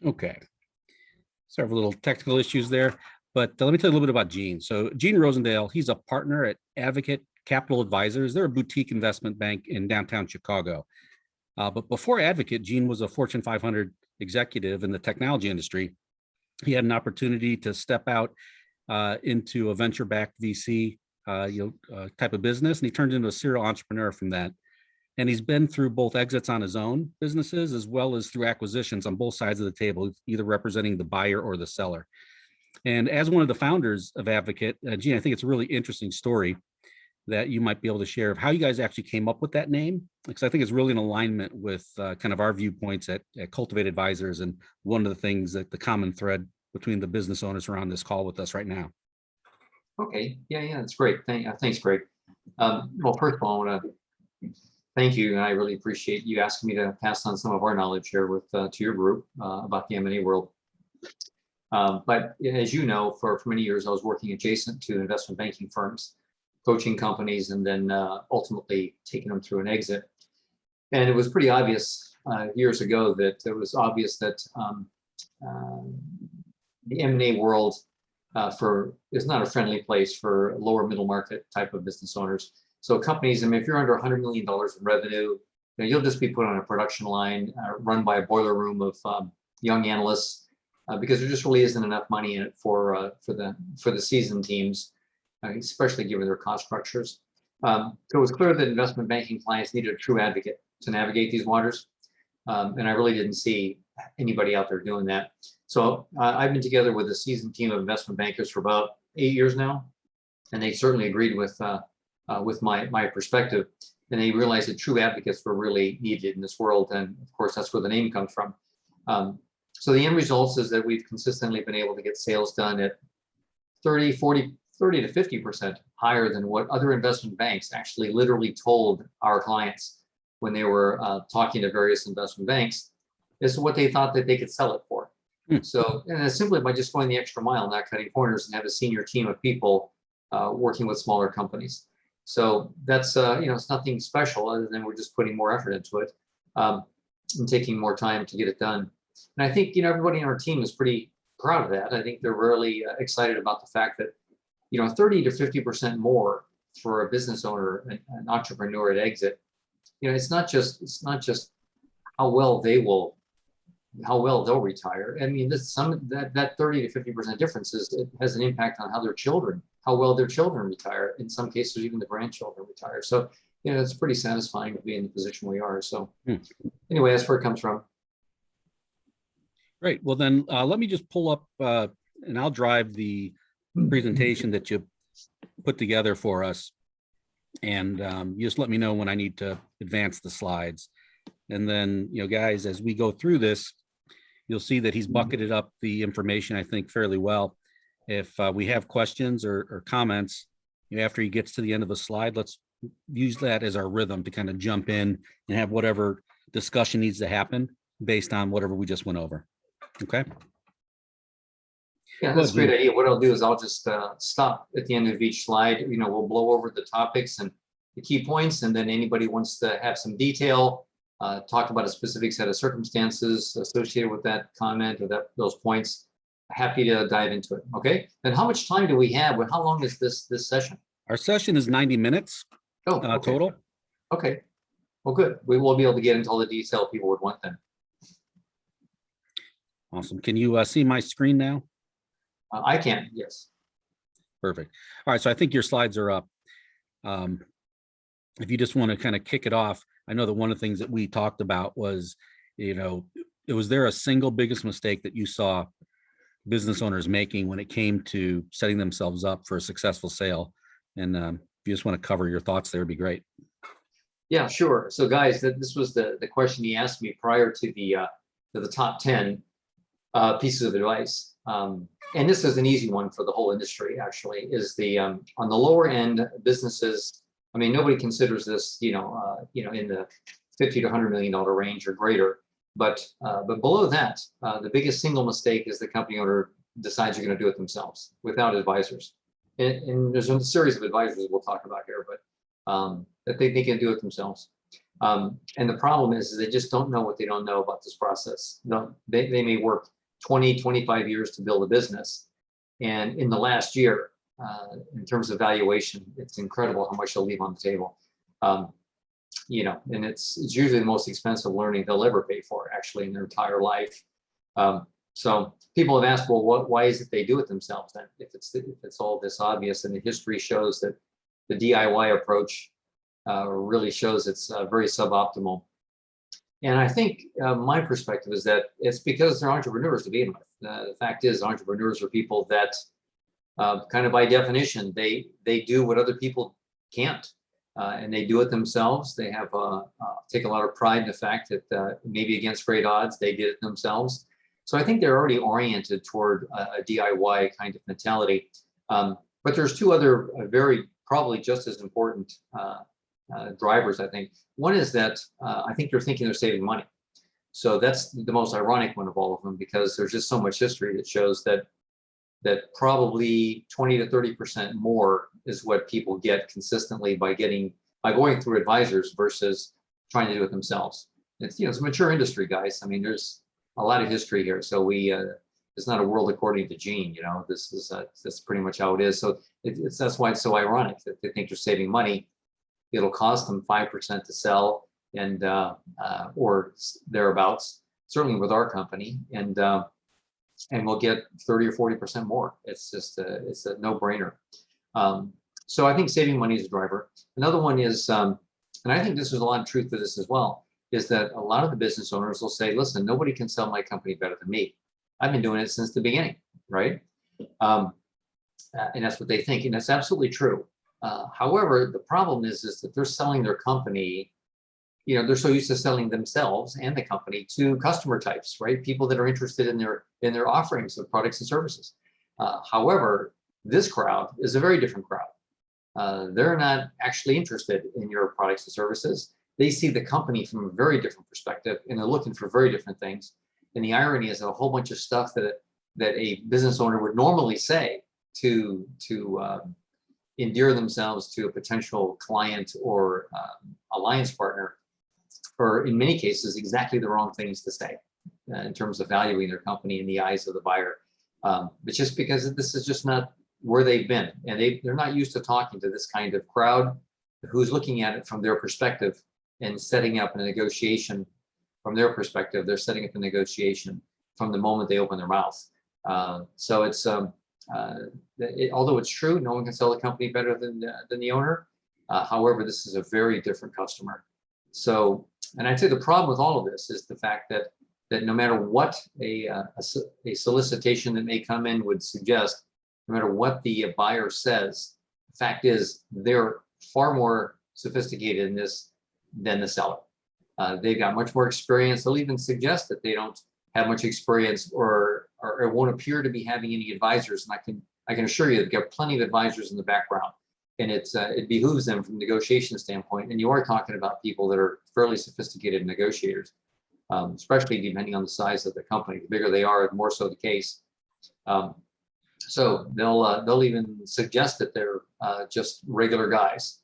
Okay. Several little technical issues there, but let me tell you a little bit about Gene. So Gene Rosendale, he's a partner at Advocate Capital Advisors. They're a boutique investment bank in downtown Chicago. But before Advocate, Gene was a Fortune 500 executive in the technology industry. He had an opportunity to step out into a venture-backed VC type of business, and he turned into a serial entrepreneur from that. And he's been through both exits on his own businesses as well as through acquisitions on both sides of the table, either representing the buyer or the seller. And as one of the founders of Advocate, Gene, I think it's a really interesting story that you might be able to share of how you guys actually came up with that name, because I think it's really in alignment with kind of our viewpoints at Cultivate Advisors, and one of the things that the common thread between the business owners around this call with us right now. Okay, yeah, that's great. Thanks, Greg. Well, first of all, I want to thank you, and I really appreciate you asking me to pass on some of our knowledge here with to your group about the M&A world. But as you know, for many years, I was working adjacent to investment banking firms, coaching companies, and then ultimately taking them through an exit. And it was pretty obvious years ago that it was obvious that the M&A world is not a friendly place for lower middle market type of business owners. So companies, I mean, if you're under $100 million in revenue, you'll just be put on a production line run by a boiler room of young analysts because there just really isn't enough money in it for the seasoned teams, especially given their cost structures. So it was clear that investment banking clients needed a true advocate to navigate these waters, and I really didn't see anybody out there doing that. So I've been together with a seasoned team of investment bankers for about 8 years now, and they certainly agreed with my perspective, and they realized that true advocates were really needed in this world, and of course that's where the name comes from. So the end results is that we've consistently been able to get sales done at 30 to 50% higher than what other investment banks actually literally told our clients when they were talking to various investment banks as to what they thought that they could sell it for. So, and it's simply by just going the extra mile, not cutting corners, and have a senior team of people working with smaller companies. So that's, it's nothing special other than we're just putting more effort into it and taking more time to get it done. And I think, everybody on our team is pretty proud of that. I think they're really excited about the fact that, 30 to 50% more for a business owner, an entrepreneur at exit. It's not just how well they'll retire. I mean, that 30 to 50% difference it has an impact on how well their children retire. In some cases, even the grandchildren retire. So, it's pretty satisfying to be in the position we are. So anyway, that's where it comes from. Great. Well, then let me just pull up and I'll drive the presentation that you put together for us. And you just let me know when I need to advance the slides. And then, guys, as we go through this, you'll see that he's bucketed up the information, I think, fairly well. If we have questions or comments, after he gets to the end of a slide, let's use that as our rhythm to kind of jump in and have whatever discussion needs to happen based on whatever we just went over. Okay. Yeah, that's a great idea. What I'll do is I'll just stop at the end of each slide. We'll blow over the topics and the key points, and then anybody wants to have some detail, talk about a specific set of circumstances associated with that comment or those points, happy to dive into it. Okay. Then how much time do we have? How long is this session? Our session is 90 minutes okay. Total. Okay. Well, good. We will be able to get into all the detail people would want then. Awesome. Can you see my screen now? I can, yes. Perfect. All right. So I think your slides are up. If you just want to kind of kick it off, I know that one of the things that we talked about was, was there a single biggest mistake that you saw business owners making when it came to setting themselves up for a successful sale? And if you just want to cover your thoughts there, it'd be great. Yeah, sure. So guys, this was the question he asked me prior to the top 10 pieces of advice. And this is an easy one for the whole industry, actually, is on the lower end businesses. I mean, nobody considers this, in the $50 to $100 million range or greater. But below that, the biggest single mistake is the company owner decides you're going to do it themselves without advisors. And there's a series of advisors we'll talk about here, but that they can do it themselves. And the problem is they just don't know what they don't know about this process. No, they may work 20, 25 years to build a business. And in the last year, in terms of valuation, it's incredible how much they'll leave on the table. And it's usually the most expensive learning they'll ever pay for, actually, in their entire life. So people have asked, well, why is it they do it themselves then? If it's all this obvious, and the history shows that the DIY approach really shows it's very suboptimal. And I think my perspective is that it's because they're entrepreneurs to begin with. The fact is, entrepreneurs are people that kind of by definition, they do what other people can't. And they do it themselves. They have take a lot of pride in the fact that maybe against great odds, they did it themselves. So I think they're already oriented toward a DIY kind of mentality. But there's two other very probably just as important drivers, I think. One is that I think they're thinking they're saving money. So that's the most ironic one of all of them, because there's just so much history that shows that probably 20 to 30% more is what people get consistently by going through advisors versus trying to do it themselves. It's a mature industry, guys. I mean, there's a lot of history here. So it's not a world according to Gene. That's pretty much how it is. So that's why it's so ironic that they think they're saving money. It'll cost them 5% to sell, and or thereabouts. Certainly with our company, and we'll get 30 or 40% more. It's just it's a no-brainer. So I think saving money is a driver. Another one is, and I think this is a lot of truth to this as well, is that a lot of the business owners will say, listen, nobody can sell my company better than me. I've been doing it since the beginning, right? And that's what they think, and that's absolutely true. However, the problem is that they're selling their company, they're so used to selling themselves and the company to customer types, right? People that are interested in their offerings of products and services. However, this crowd is a very different crowd. They're not actually interested in your products and services. They see the company from a very different perspective, and they're looking for very different things. And the irony is that a whole bunch of stuff that a business owner would normally say to endear themselves to a potential client or alliance partner, or in many cases, exactly the wrong things to say in terms of valuing their company in the eyes of the buyer. But just because this is just not where they've been, and they're not used to talking to this kind of crowd who's looking at it from their perspective and setting up a negotiation from their perspective. They're setting up a negotiation from the moment they open their mouth. So it's although it's true, no one can sell the company better than the owner. However, this is a very different customer. So, and I'd say the problem with all of this is the fact that no matter what a solicitation that may come in would suggest, no matter what the buyer says, the fact is they're far more sophisticated in this than the seller. They've got much more experience. They'll even suggest that they don't have much experience or won't appear to be having any advisors. And I can assure you they've got plenty of advisors in the background. And it behooves them from a negotiation standpoint. And you are talking about people that are fairly sophisticated negotiators, especially depending on the size of the company. The bigger they are, the more so the case. So they'll even suggest that they're just regular guys.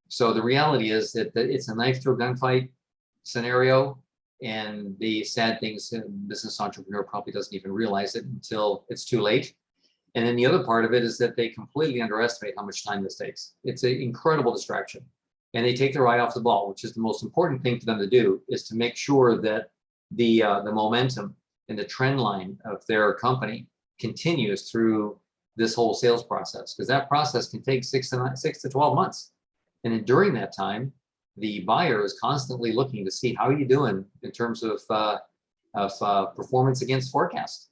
So the reality is that it's a knife through a gunfight scenario. And the sad thing is, a business entrepreneur probably doesn't even realize it until it's too late. And then the other part of it is that they completely underestimate how much time this takes. It's an incredible distraction. And they take their eye off the ball, which is the most important thing for them to do, is to make sure that the momentum and the trend line of their company continues through this whole sales process, because that process can take 6 to 12 months. And then during that time, the buyer is constantly looking to see how you're doing in terms of performance against forecast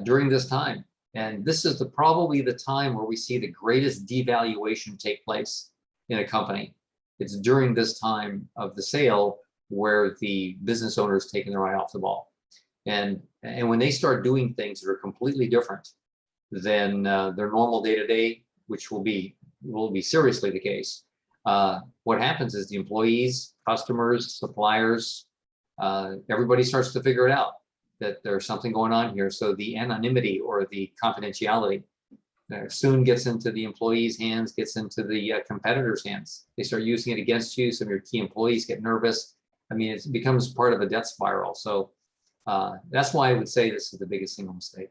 during this time. And this is probably the time where we see the greatest devaluation take place in a company. It's during this time of the sale where the business owner is taking their eye off the ball. And when they start doing things that are completely different than their normal day-to-day, which will be seriously the case, what happens is the employees, customers, suppliers, everybody starts to figure it out that there's something going on here. So the anonymity or the confidentiality soon gets into the employees' hands, gets into the competitors' hands. They start using it against you. Some of your key employees get nervous. I mean, it becomes part of a death spiral. So that's why I would say this is the biggest single mistake.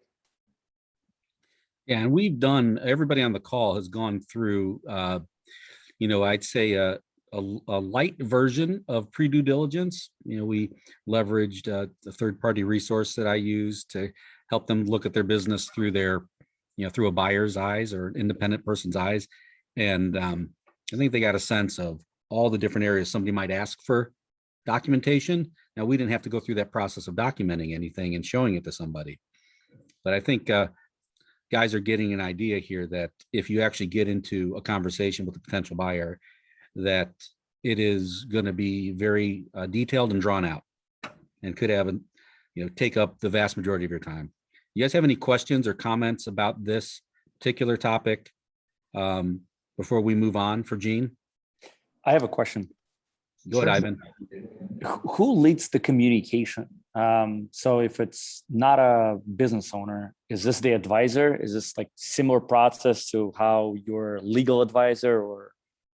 Yeah, and we've done, everybody on the call has gone through, I'd say a light version of pre-due diligence. We leveraged a third-party resource that I use to help them look at their business through through a buyer's eyes or independent person's eyes. And I think they got a sense of all the different areas somebody might ask for documentation. Now, we didn't have to go through that process of documenting anything and showing it to somebody. But I think guys are getting an idea here that if you actually get into a conversation with a potential buyer, that it is going to be very detailed and drawn out and could have, take up the vast majority of your time. You guys have any questions or comments about this particular topic before we move on for Gene? I have a question. Go ahead, Ivan. Who leads the communication? So if it's not a business owner, is this the advisor? Is this like similar process to how your legal advisor or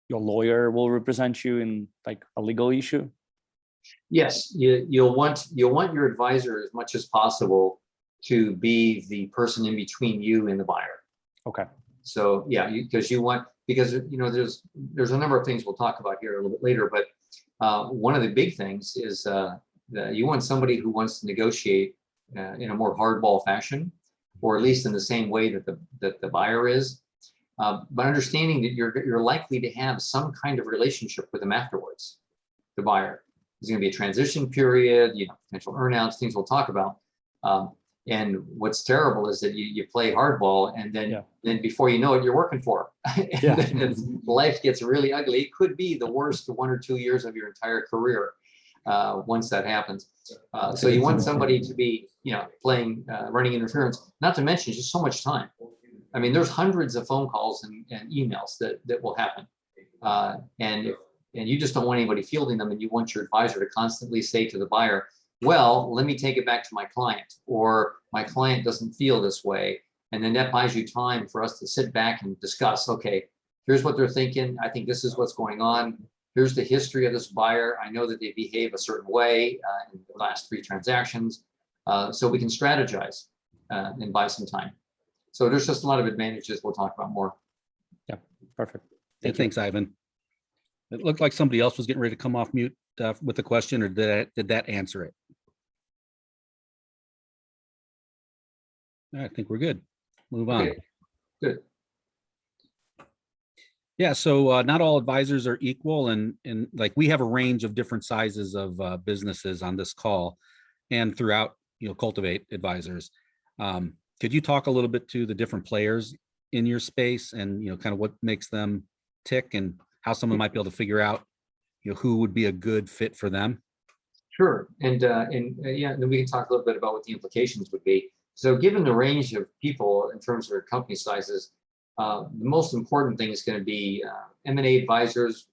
your lawyer will represent you in like a legal issue? Yes, you'll want your advisor as much as possible to be the person in between you and the buyer. Okay. So yeah, because there's a number of things we'll talk about here a little bit later, but one of the big things is that you want somebody who wants to negotiate in a more hardball fashion, or at least in the same way that the buyer is, but understanding that you're likely to have some kind of relationship with them afterwards. The buyer, there's going to be a transition period, potential earnouts, things we'll talk about. And what's terrible is that you play hardball, and then before you know it, you're working for them. And then life gets really ugly. It could be the worst 1 or 2 years of your entire career once that happens. So you want somebody to be, playing, running interference. Not to mention, just so much time. I mean, there's hundreds of phone calls and emails that will happen, and you just don't want anybody fielding them, and you want your advisor to constantly say to the buyer, well, let me take it back to my client, or my client doesn't feel this way. And then that buys you time for us to sit back and discuss, okay, here's what they're thinking. I think this is what's going on. Here's the history of this buyer. I know that they behave a certain way in the last 3 transactions. So we can strategize and buy some time. So there's just a lot of advantages we'll talk about more. Yeah, perfect. Thanks, Ivan. It looked like somebody else was getting ready to come off mute with a question, or did that answer it? I think we're good. Move on. Okay, good. Yeah, so not all advisors are equal, and like we have a range of different sizes of businesses on this call, and throughout Cultivate Advisors. Could you talk a little bit to the different players in your space, and kind of what makes them tick, and how someone might be able to figure out who would be a good fit for them? Sure, and then we can talk a little bit about what the implications would be. So given the range of people in terms of their company sizes, the most important thing is going to be M&A advisors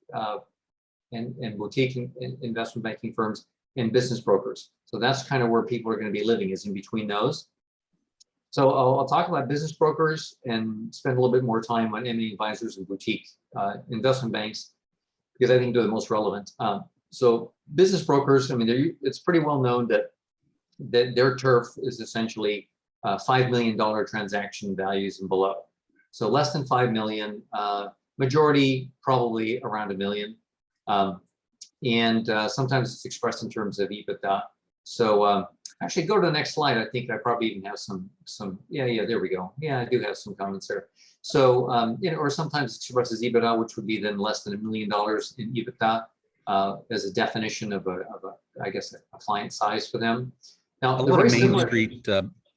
and boutique investment banking firms and business brokers. So that's kind of where people are going to be living, is in between those. So I'll talk about business brokers and spend a little bit more time on M&A advisors and boutique investment banks, because I think they're the most relevant. So business brokers, I mean, it's pretty well known that their turf is essentially $5 million transaction values and below. So less than 5 million, majority probably around 1 million. And sometimes it's expressed in terms of EBITDA. So actually go to the next slide. I think I probably even have some, yeah, there we go. Yeah, I do have some comments there. So, or sometimes it's expressed as EBITDA, which would be then less than $1 million in EBITDA as a definition of I guess, a client size for them. Now, a lot of Main Street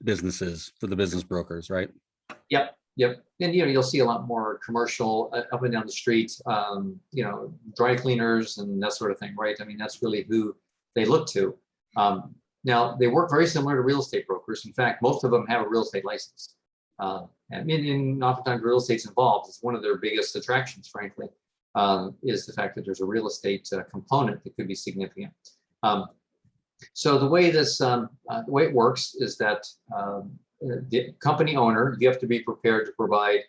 businesses for the business brokers, right? Yep. And you'll see a lot more commercial up and down the street, dry cleaners and that sort of thing, right? I mean, that's really who they look to. Now, they work very similar to real estate brokers. In fact, most of them have a real estate license. And oftentimes real estate's involved. It's one of their biggest attractions, frankly, is the fact that there's a real estate component that could be significant. So the way it works is that the company owner, you have to be prepared to provide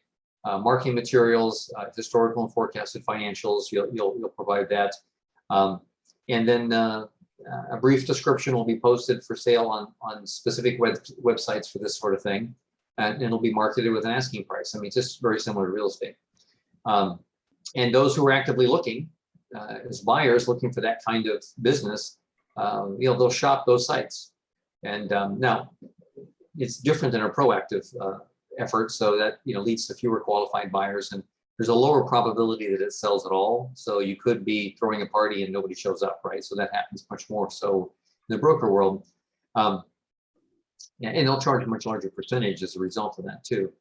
marketing materials, historical and forecasted financials. You'll provide that, and then a brief description will be posted for sale on specific websites for this sort of thing, and it'll be marketed with an asking price. I mean, it's just very similar to real estate. And those who are actively looking as buyers looking for that kind of business, they'll shop those sites. And now it's different than a proactive effort, so that leads to fewer qualified buyers, and there's a lower probability that it sells at all. So you could be throwing a party and nobody shows up, right? So that happens much more so in the broker world. And they'll charge a much larger percentage as a result of that too.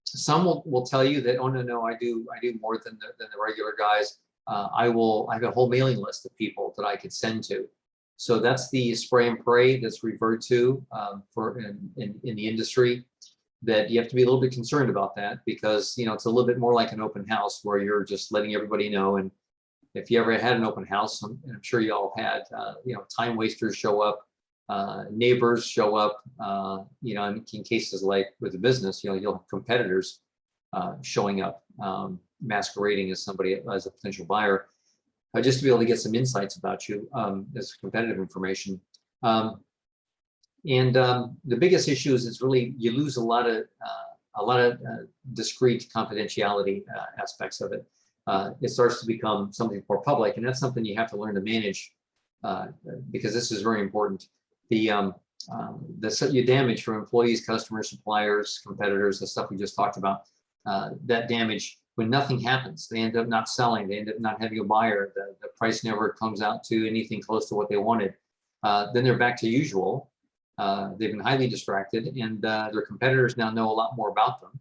Some will tell you that, oh no, I do more than the regular guys. I have a whole mailing list of people that I could send to. So that's the spray and pray that's referred to in the industry, that you have to be a little bit concerned about that, because it's a little bit more like an open house where you're just letting everybody know. And if you ever had an open house, and I'm sure you all had, time wasters show up, neighbors show up, in cases like with the business, you'll have competitors showing up, masquerading as a potential buyer, just to be able to get some insights about you as competitive information. And the biggest issue is really you lose a lot of discrete confidentiality aspects of it. It starts to become something more public, and that's something you have to learn to manage, because this is very important. The damage from employees, customers, suppliers, competitors, the stuff we just talked about, that damage, when nothing happens, they end up not selling, they end up not having a buyer, the price never comes out to anything close to what they wanted. Then they're back to usual. They've been highly distracted, and their competitors now know a lot more about them.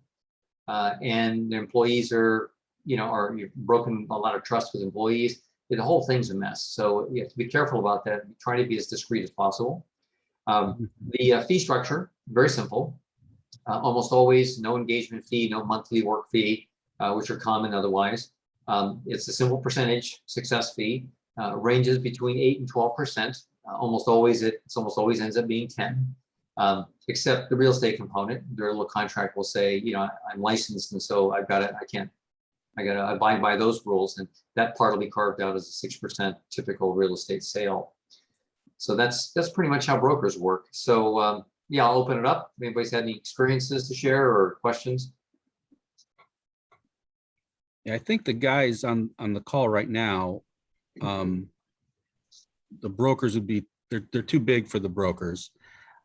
And the employees you've broken a lot of trust with employees. The whole thing's a mess. So you have to be careful about that. Try to be as discreet as possible. The fee structure, very simple. Almost always no engagement fee, no monthly work fee, which are common otherwise. It's a simple percentage success fee, ranges between 8 and 12%. Almost always ends up being 10, except the real estate component. Their little contract will say, I'm licensed, and so I gotta abide by those rules, and that part will be carved out as a 6% typical real estate sale. So that's pretty much how brokers work. So I'll open it up. If anybody's had any experiences to share or questions. Yeah, I think the guys on the call right now, the brokers would be, they're too big for the brokers.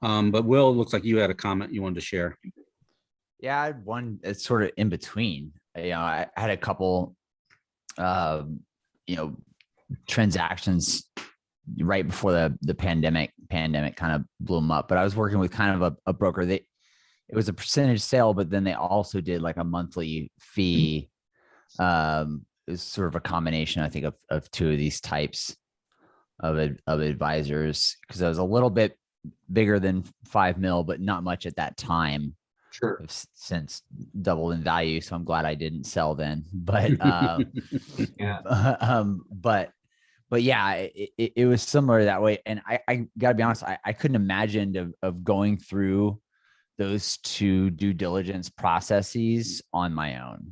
But Will, it looks like you had a comment you wanted to share. Yeah, I had one. It's sort of in between. I had a couple, transactions right before the pandemic kind of blew them up. But I was working with kind of a broker. It was a percentage sale, but then they also did like a monthly fee. It was sort of a combination, I think, of two of these types of advisors, because I was a little bit bigger than 5 mil, but not much at that time. Sure. I've since doubled in value, so I'm glad I didn't sell then. But Yeah. But yeah, it was similar that way. And I gotta be honest, I couldn't imagine of going through those two due diligence processes on my own.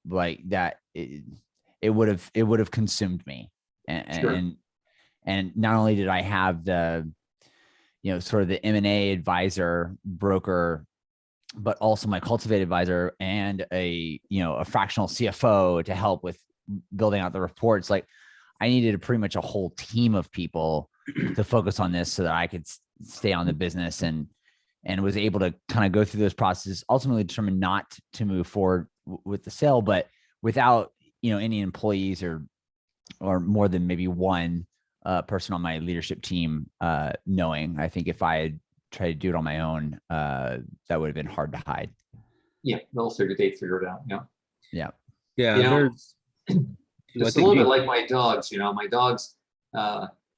Like that, it would have consumed me. And not only did I have the, sort of the M&A advisor broker, but also my cultivate advisor and a fractional CFO to help with building out the reports. Like I needed pretty much a whole team of people to focus on this so that I could stay on the business, and was able to kind of go through those processes, ultimately determine not to move forward with the sale, but without, any employees or more than maybe one person on my leadership team knowing. I think if I had tried to do it on my own, that would have been hard to hide. Yeah, they'll figure it out. Yeah. Yeah. It's a little bit like my dogs. My dogs,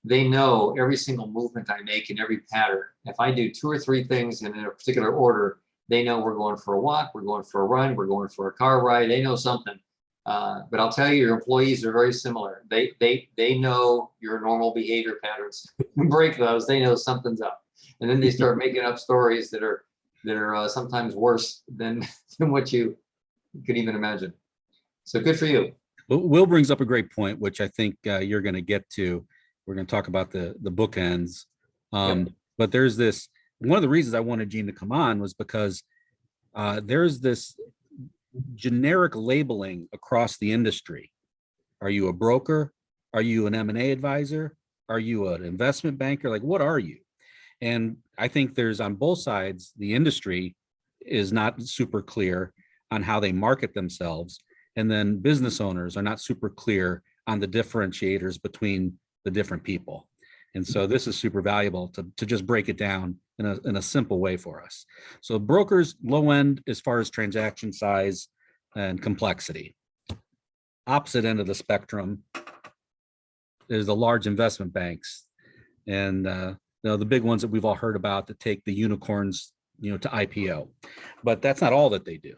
they know every single movement I make and every pattern. If I do 2 or 3 things in a particular order, they know we're going for a walk, we're going for a run, we're going for a car ride. They know something. But I'll tell you, your employees are very similar. They know your normal behavior patterns. Break those, they know something's up. And then they start making up stories that are sometimes worse than what you could even imagine. So good for you. Will brings up a great point, which I think you're going to get to. We're going to talk about the bookends. But there's this, one of the reasons I wanted Gene to come on was because there's this generic labeling across the industry. Are you a broker? Are you an M&A advisor? Are you an investment banker? Like, what are you? And I think there's, on both sides, the industry is not super clear on how they market themselves. And then business owners are not super clear on the differentiators between the different people. And so this is super valuable to just break it down in a simple way for us. So brokers, low end as far as transaction size and complexity. Opposite end of the spectrum is the large investment banks, and the big ones that we've all heard about that take the unicorns, to IPO. But that's not all that they do.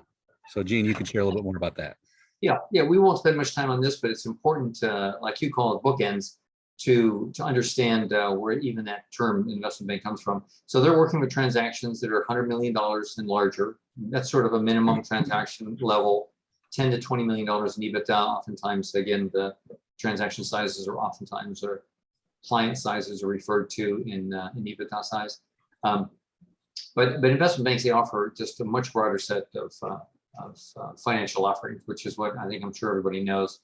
So Gene, you can share a little bit more about that. Yeah, we won't spend much time on this, but it's important to, like you call it, bookends, to understand where even that term investment bank comes from. So they're working with transactions that are $100 million and larger. That's sort of a minimum transaction level. $10 to $20 million in EBITDA. Oftentimes, again, the transaction sizes are oftentimes, or client sizes are referred to in EBITDA size. But investment banks, they offer just a much broader set of financial offerings, which is what I think I'm sure everybody knows.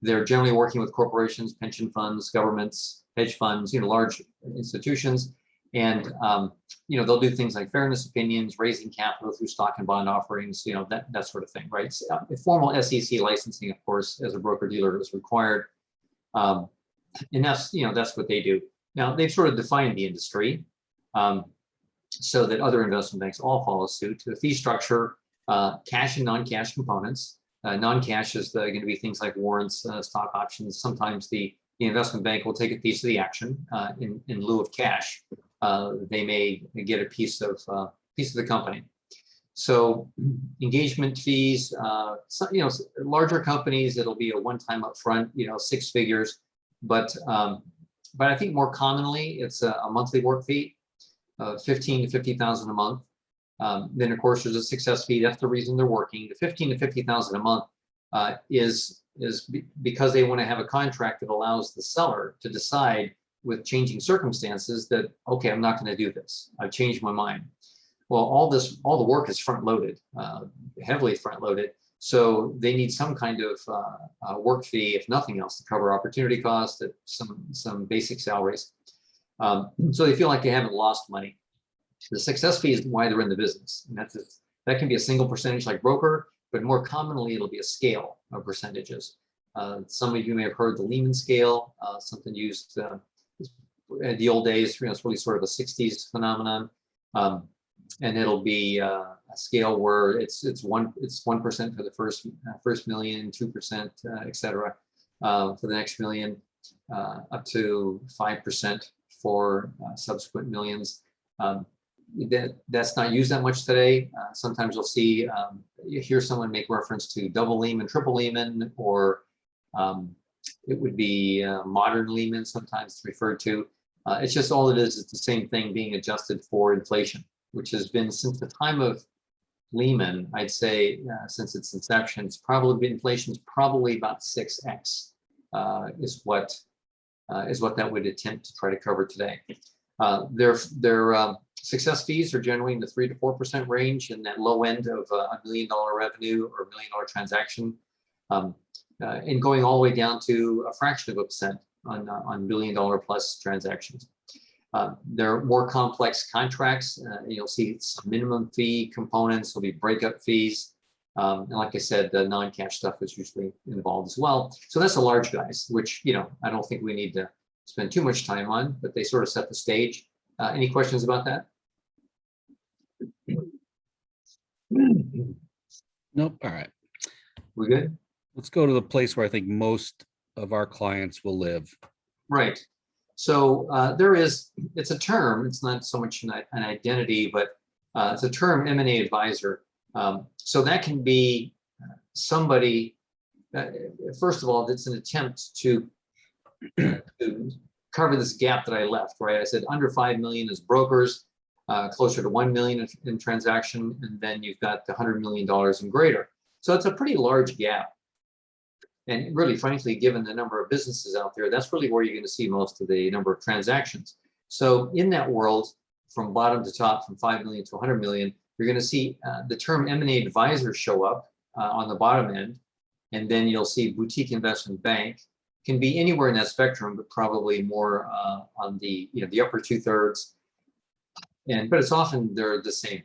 They're generally working with corporations, pension funds, governments, hedge funds, large institutions. And, they'll do things like fairness opinions, raising capital through stock and bond offerings, that sort of thing, right? So, formal SEC licensing, of course, as a broker dealer is required. And that's what they do. Now, they've sort of defined the industry so that other investment banks all follow suit. The fee structure, cash and non-cash components. Non-cash is going to be things like warrants, stock options. Sometimes the investment bank will take a piece of the action in lieu of cash. They may get a piece of the company. So engagement fees, larger companies, it'll be a one-time upfront, 6 figures. But I think more commonly it's a monthly work fee, 15 to 50,000 a month. Then of course there's a success fee. That's the reason they're working. The 15 to 50,000 a month is because they want to have a contract that allows the seller to decide with changing circumstances that, okay, I'm not going to do this. I've changed my mind. Well, all the work is front loaded, heavily front loaded. So they need some kind of work fee, if nothing else, to cover opportunity costs, some basic salaries. So they feel like they haven't lost money. The success fee is why they're in the business. And that can be a single percentage like broker, but more commonly it'll be a scale of percentages. Some of you may have heard the Lehman scale, something used in the old days. It's really sort of a 60s phenomenon. And it'll be a scale where it's 1% for the first million, 2%, et cetera, for the next million, up to 5% for subsequent millions. That's not used that much today. Sometimes you hear someone make reference to double Lehman, triple Lehman, or it would be modern Lehman, sometimes referred to. It's just all it is the same thing being adjusted for inflation, which has been since the time of Lehman, I'd say since its inception, inflation is probably about 6x is what that would attempt to try to cover today. Their success fees are generally in the 3 to 4% range, in that low end of $1 million revenue or $1 million transaction, and going all the way down to a fraction of a percent on $1 billion plus transactions. There are more complex contracts. You'll see some minimum fee components. There'll be breakup fees. And like I said, the non-cash stuff is usually involved as well. So that's the large guys, which, I don't think we need to spend too much time on, but they sort of set the stage. Any questions about that? Nope. All right. We good? Let's go to the place where I think most of our clients will live. Right. So it's a term, it's not so much an identity, but it's a term, M&A advisor. So that can be somebody, first of all, that's an attempt to cover this gap that I left, right? I said under 5 million is brokers, closer to 1 million in transaction, and then you've got the $100 million and greater. So it's a pretty large gap. And really, frankly, given the number of businesses out there, that's really where you're going to see most of the number of transactions. So in that world, from bottom to top, from 5 million to 100 million, you're going to see the term M&A advisor show up on the bottom end. And then you'll see boutique investment bank. Can be anywhere in that spectrum, but probably more on the the upper 2/3. But it's often they're the same.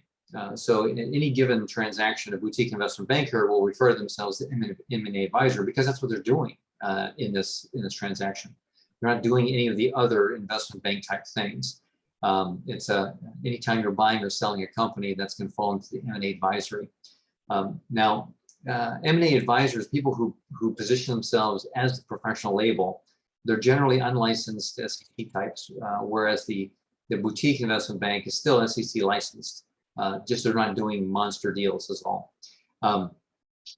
So in any given transaction, a boutique investment banker will refer to themselves to M&A advisor because that's what they're doing in this transaction. They're not doing any of the other investment bank type things. It's anytime you're buying or selling a company, that's going to fall into the M&A advisory. Now, M&A advisors, people who position themselves as the professional label, they're generally unlicensed SEC types, whereas the boutique investment bank is still SEC licensed. Just they're not doing monster deals is all.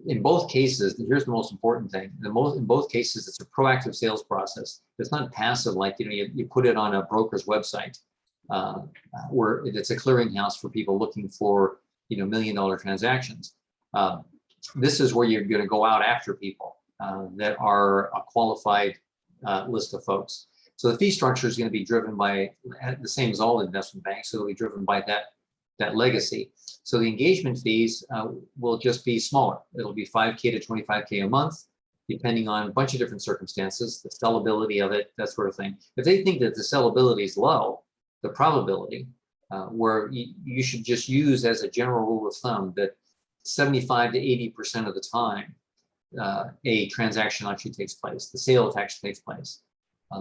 In both cases, here's the most important thing. In both cases, it's a proactive sales process. It's not passive, like you put it on a broker's website, where it's a clearinghouse for people looking for $1 million transactions. This is where you're going to go out after people that are a qualified list of folks. So the fee structure is going to be driven by the same as all investment banks. So it'll be driven by that legacy. So the engagement fees will just be smaller. It'll be $5K to $25K a month, depending on a bunch of different circumstances, the sellability of it, that sort of thing. If they think that the sellability is low, the probability, where you should just use as a general rule of thumb that 75 to 80% of the time, a transaction actually takes place. The sale actually takes place.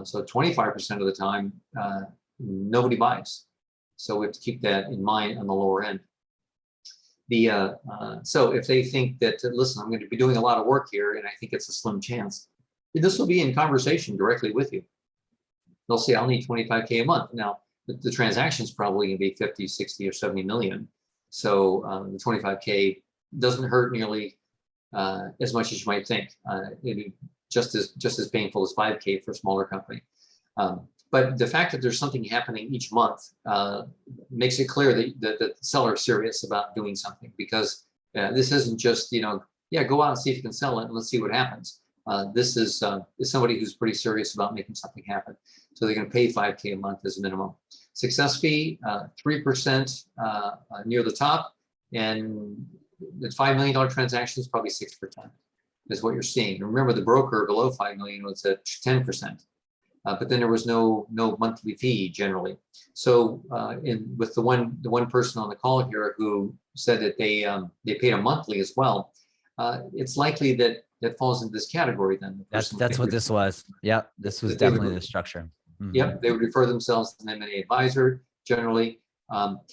So 25% of the time, nobody buys. So we have to keep that in mind on the lower end. So if they think that, listen, I'm going to be doing a lot of work here, and I think it's a slim chance, this will be in conversation directly with you. They'll say, I'll need 25K a month. Now, the transaction is probably going to be 50, 60, or 70 million. So the 25K doesn't hurt nearly as much as you might think. Maybe just as painful as 5K for a smaller company. But the fact that there's something happening each month makes it clear that the seller is serious about doing something, because this isn't just, yeah, go out and see if you can sell it and let's see what happens. This is somebody who's pretty serious about making something happen. So they're going to pay 5K a month as a minimum. Success fee, 3% near the top, and the $5 million transaction is probably 6% is what you're seeing. And remember, the broker below 5 million was at 10%. But then there was no monthly fee generally. So with the one person on the call here who said that they paid a monthly as well, it's likely that falls into this category then. That's what this was. Yep, this was definitely the structure. Mm-hmm. Yep, they would refer themselves to an M&A advisor generally.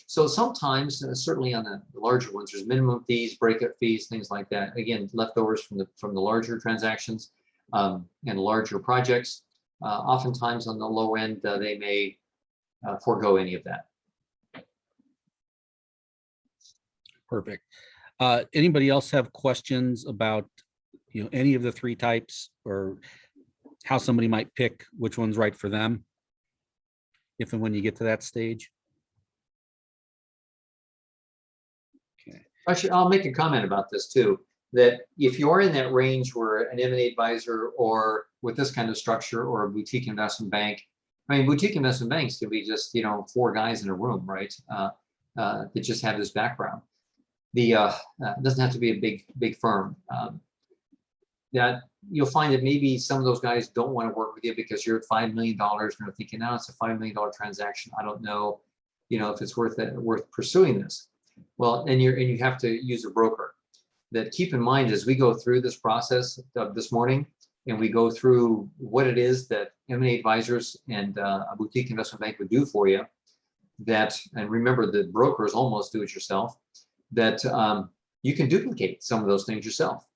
So sometimes, certainly on the larger ones, there's minimum fees, breakup fees, things like that. Again, leftovers from the larger transactions and larger projects. Oftentimes on the low end, they may forego any of that. Perfect. Anybody else have questions about any of the three types, or how somebody might pick which one's right for them if and when you get to that stage? Okay. Actually, I'll make a comment about this too, that if you're in that range where an M&A advisor or with this kind of structure or a boutique investment bank, I mean, boutique investment banks can be just, 4 guys in a room, right? That just have this background. It doesn't have to be a big firm. That you'll find that maybe some of those guys don't want to work with you because you're at $5 million and they're thinking, now it's a $5 million transaction. I don't know, if it's worth pursuing this. Well, and you have to use a broker. That keep in mind as we go through this process of this morning, and we go through what it is that M&A advisors and a boutique investment bank would do for you. And remember, the broker is almost do it yourself. That you can duplicate some of those things yourself.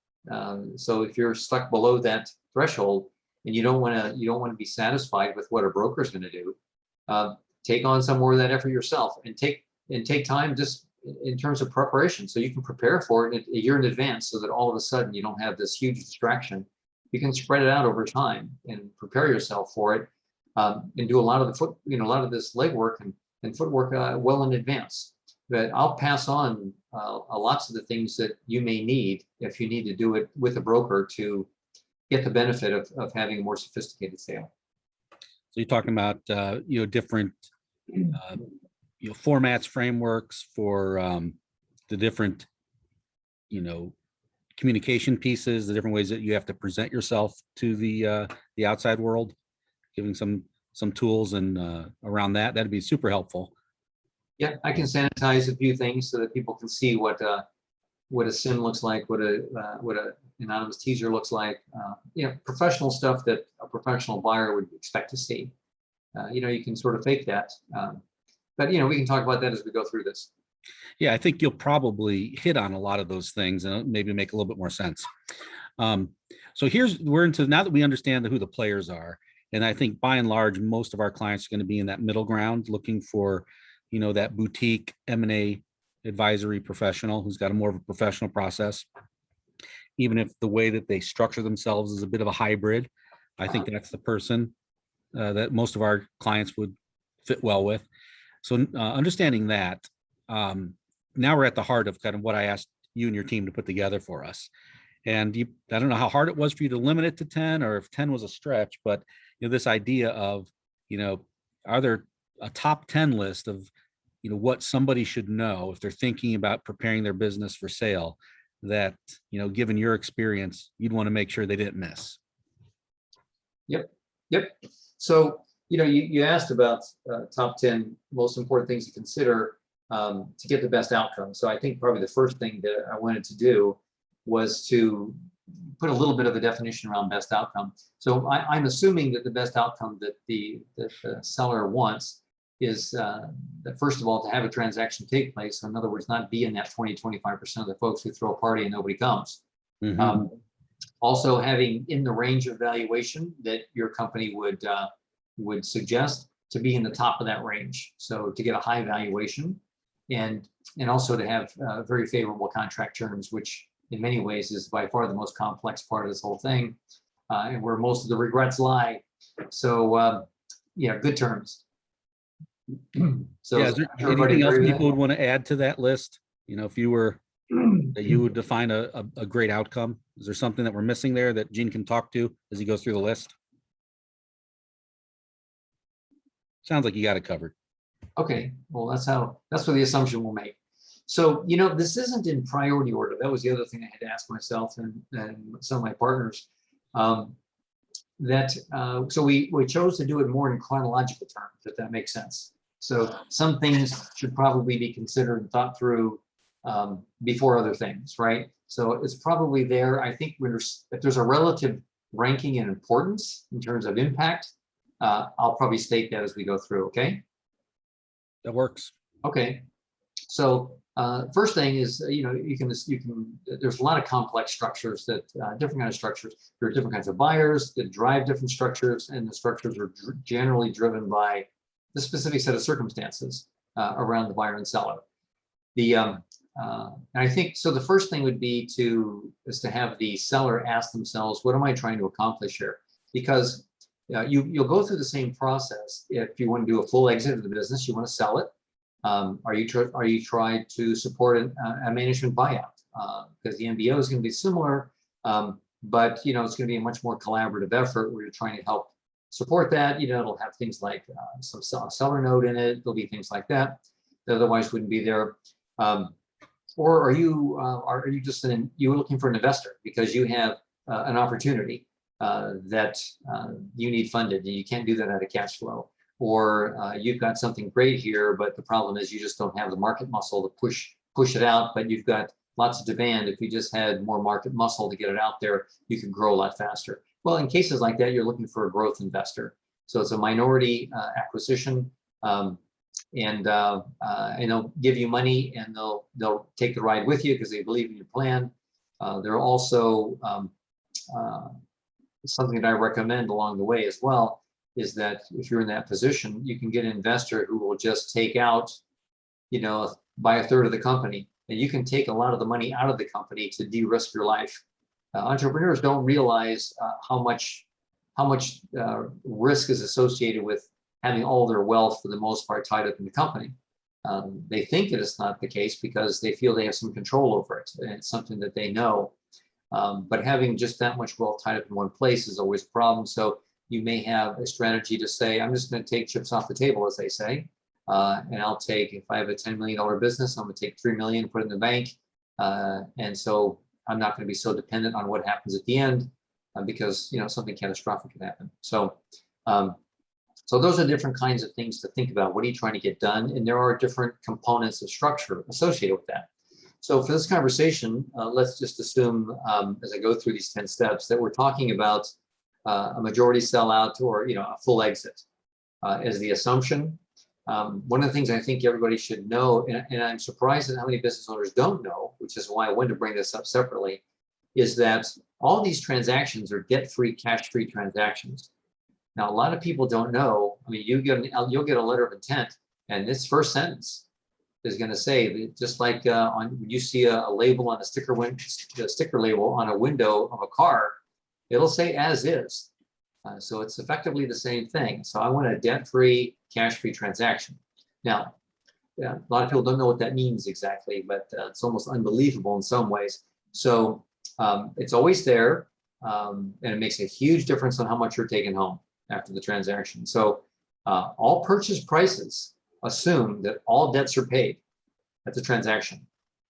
So if you're stuck below that threshold and you don't want to be satisfied with what a broker is going to do, take on some more of that effort yourself and take time just in terms of preparation, so you can prepare for it a year in advance, so that all of a sudden you don't have this huge distraction. You can spread it out over time and prepare yourself for it. and do a lot of the a lot of this legwork and footwork well in advance. But I'll pass on lots of the things that you may need if you need to do it with a broker to get the benefit of having a more sophisticated sale. So you're talking about, different, formats, frameworks for the different, communication pieces, the different ways that you have to present yourself to the outside world, giving some tools and around that. That'd be super helpful. Yeah, I can sanitize a few things so that people can see what a SIM looks like, what a anonymous teaser looks like. Professional stuff that a professional buyer would expect to see. You can sort of fake that, but we can talk about that as we go through this. Yeah, I think you'll probably hit on a lot of those things and maybe make a little bit more sense. So we're into, now that we understand who the players are, and I think by and large, most of our clients are going to be in that middle ground, looking for, that boutique M&A advisory professional who's got a more of a professional process. Even if the way that they structure themselves is a bit of a hybrid, I think that's the person that most of our clients would fit well with. So understanding that, now we're at the heart of kind of what I asked you and your team to put together for us. And I don't know how hard it was for you to limit it to 10 or if 10 was a stretch, but this idea of, are there a top 10 list of, what somebody should know if they're thinking about preparing their business for sale that, given your experience, you'd want to make sure they didn't miss? Yep. So, you asked about top 10 most important things to consider to get the best outcome. So I think probably the first thing that I wanted to do was to put a little bit of a definition around best outcome. So I'm assuming that the best outcome that the seller wants is that, first of all, to have a transaction take place. So in other words, not be in that 20-25% of the folks who throw a party and nobody comes. Mhm. Also having in the range of valuation that your company would suggest, to be in the top of that range. So to get a high valuation, and also to have very favorable contract terms, which in many ways is by far the most complex part of this whole thing, and where most of the regrets lie. So good terms. So Yeah, is there everybody anything else agree with people would want to add to that list? If you were, that you would define a great outcome? Is there something that we're missing there that Gene can talk to as he goes through the list? Sounds like you got it covered. Okay, well, that's what the assumption we'll make. So, this isn't in priority order. That was the other thing I had to ask myself and some of my partners. So we chose to do it more in chronological terms, if that makes sense. So some things should probably be considered and thought through before other things, right? So it's probably there. I think if there's a relative ranking in importance in terms of impact, I'll probably state that as we go through, okay? That works. Okay. So first thing is, there's a lot of complex structures that, different kind of structures. There are different kinds of buyers that drive different structures, and the structures are generally driven by the specific set of circumstances around the buyer and seller. And I think, so the first thing would be to have the seller ask themselves, what am I trying to accomplish here? Because you'll go through the same process. If you want to do a full exit of the business, you want to sell it. Are you trying to support a management buyout? Because the MBO is going to be similar, but it's going to be a much more collaborative effort where you're trying to help support that. It'll have things like some seller note in it. There'll be things like that otherwise wouldn't be there. Or are you just you're looking for an investor because you have an opportunity that you need funded and you can't do that out of cash flow? Or you've got something great here, but the problem is you just don't have the market muscle to push it out, but you've got lots of demand. If you just had more market muscle to get it out there, you could grow a lot faster. Well, in cases like that, you're looking for a growth investor. So it's a minority acquisition, and they'll give you money and they'll take the ride with you because they believe in your plan. They're also something that I recommend along the way as well is that if you're in that position, you can get an investor who will just take out, buy a third of the company, and you can take a lot of the money out of the company to de-risk your life. Entrepreneurs don't realize how much how much risk is associated with having all their wealth for the most part tied up in the company. They think that it's not the case because they feel they have some control over it, and it's something that they know. But having just that much wealth tied up in one place is always a problem. So you may have a strategy to say, I'm just going to take chips off the table, as they say. And I'll take, if I have a $10 million business, I'm going to take 3 million, put it in the bank. And so I'm not going to be so dependent on what happens at the end because, you know, something catastrophic can happen. So, so those are different kinds of things to think about. What are you trying to get done? And there are different components of structure associated with that. So for this conversation, let's just assume, as I go through these 10 steps, that we're talking about a majority sellout or, you know, a full exit as the assumption. One of the things I think everybody should know, and I'm surprised at how many business owners don't know, which is why I wanted to bring this up separately, is that all these transactions are debt-free, cash-free transactions. Now, a lot of people don't know. I mean, you'll get a letter of intent, and this first sentence is going to say that just like when you see a label on a sticker label on a window of a car, it'll say as is. So it's effectively the same thing. So I want a debt-free, cash-free transaction. Now, a lot of people don't know what that means exactly, but it's almost unbelievable in some ways. So it's always there, and it makes a huge difference on how much you're taking home after the transaction. So all purchase prices assume that all debts are paid at the transaction.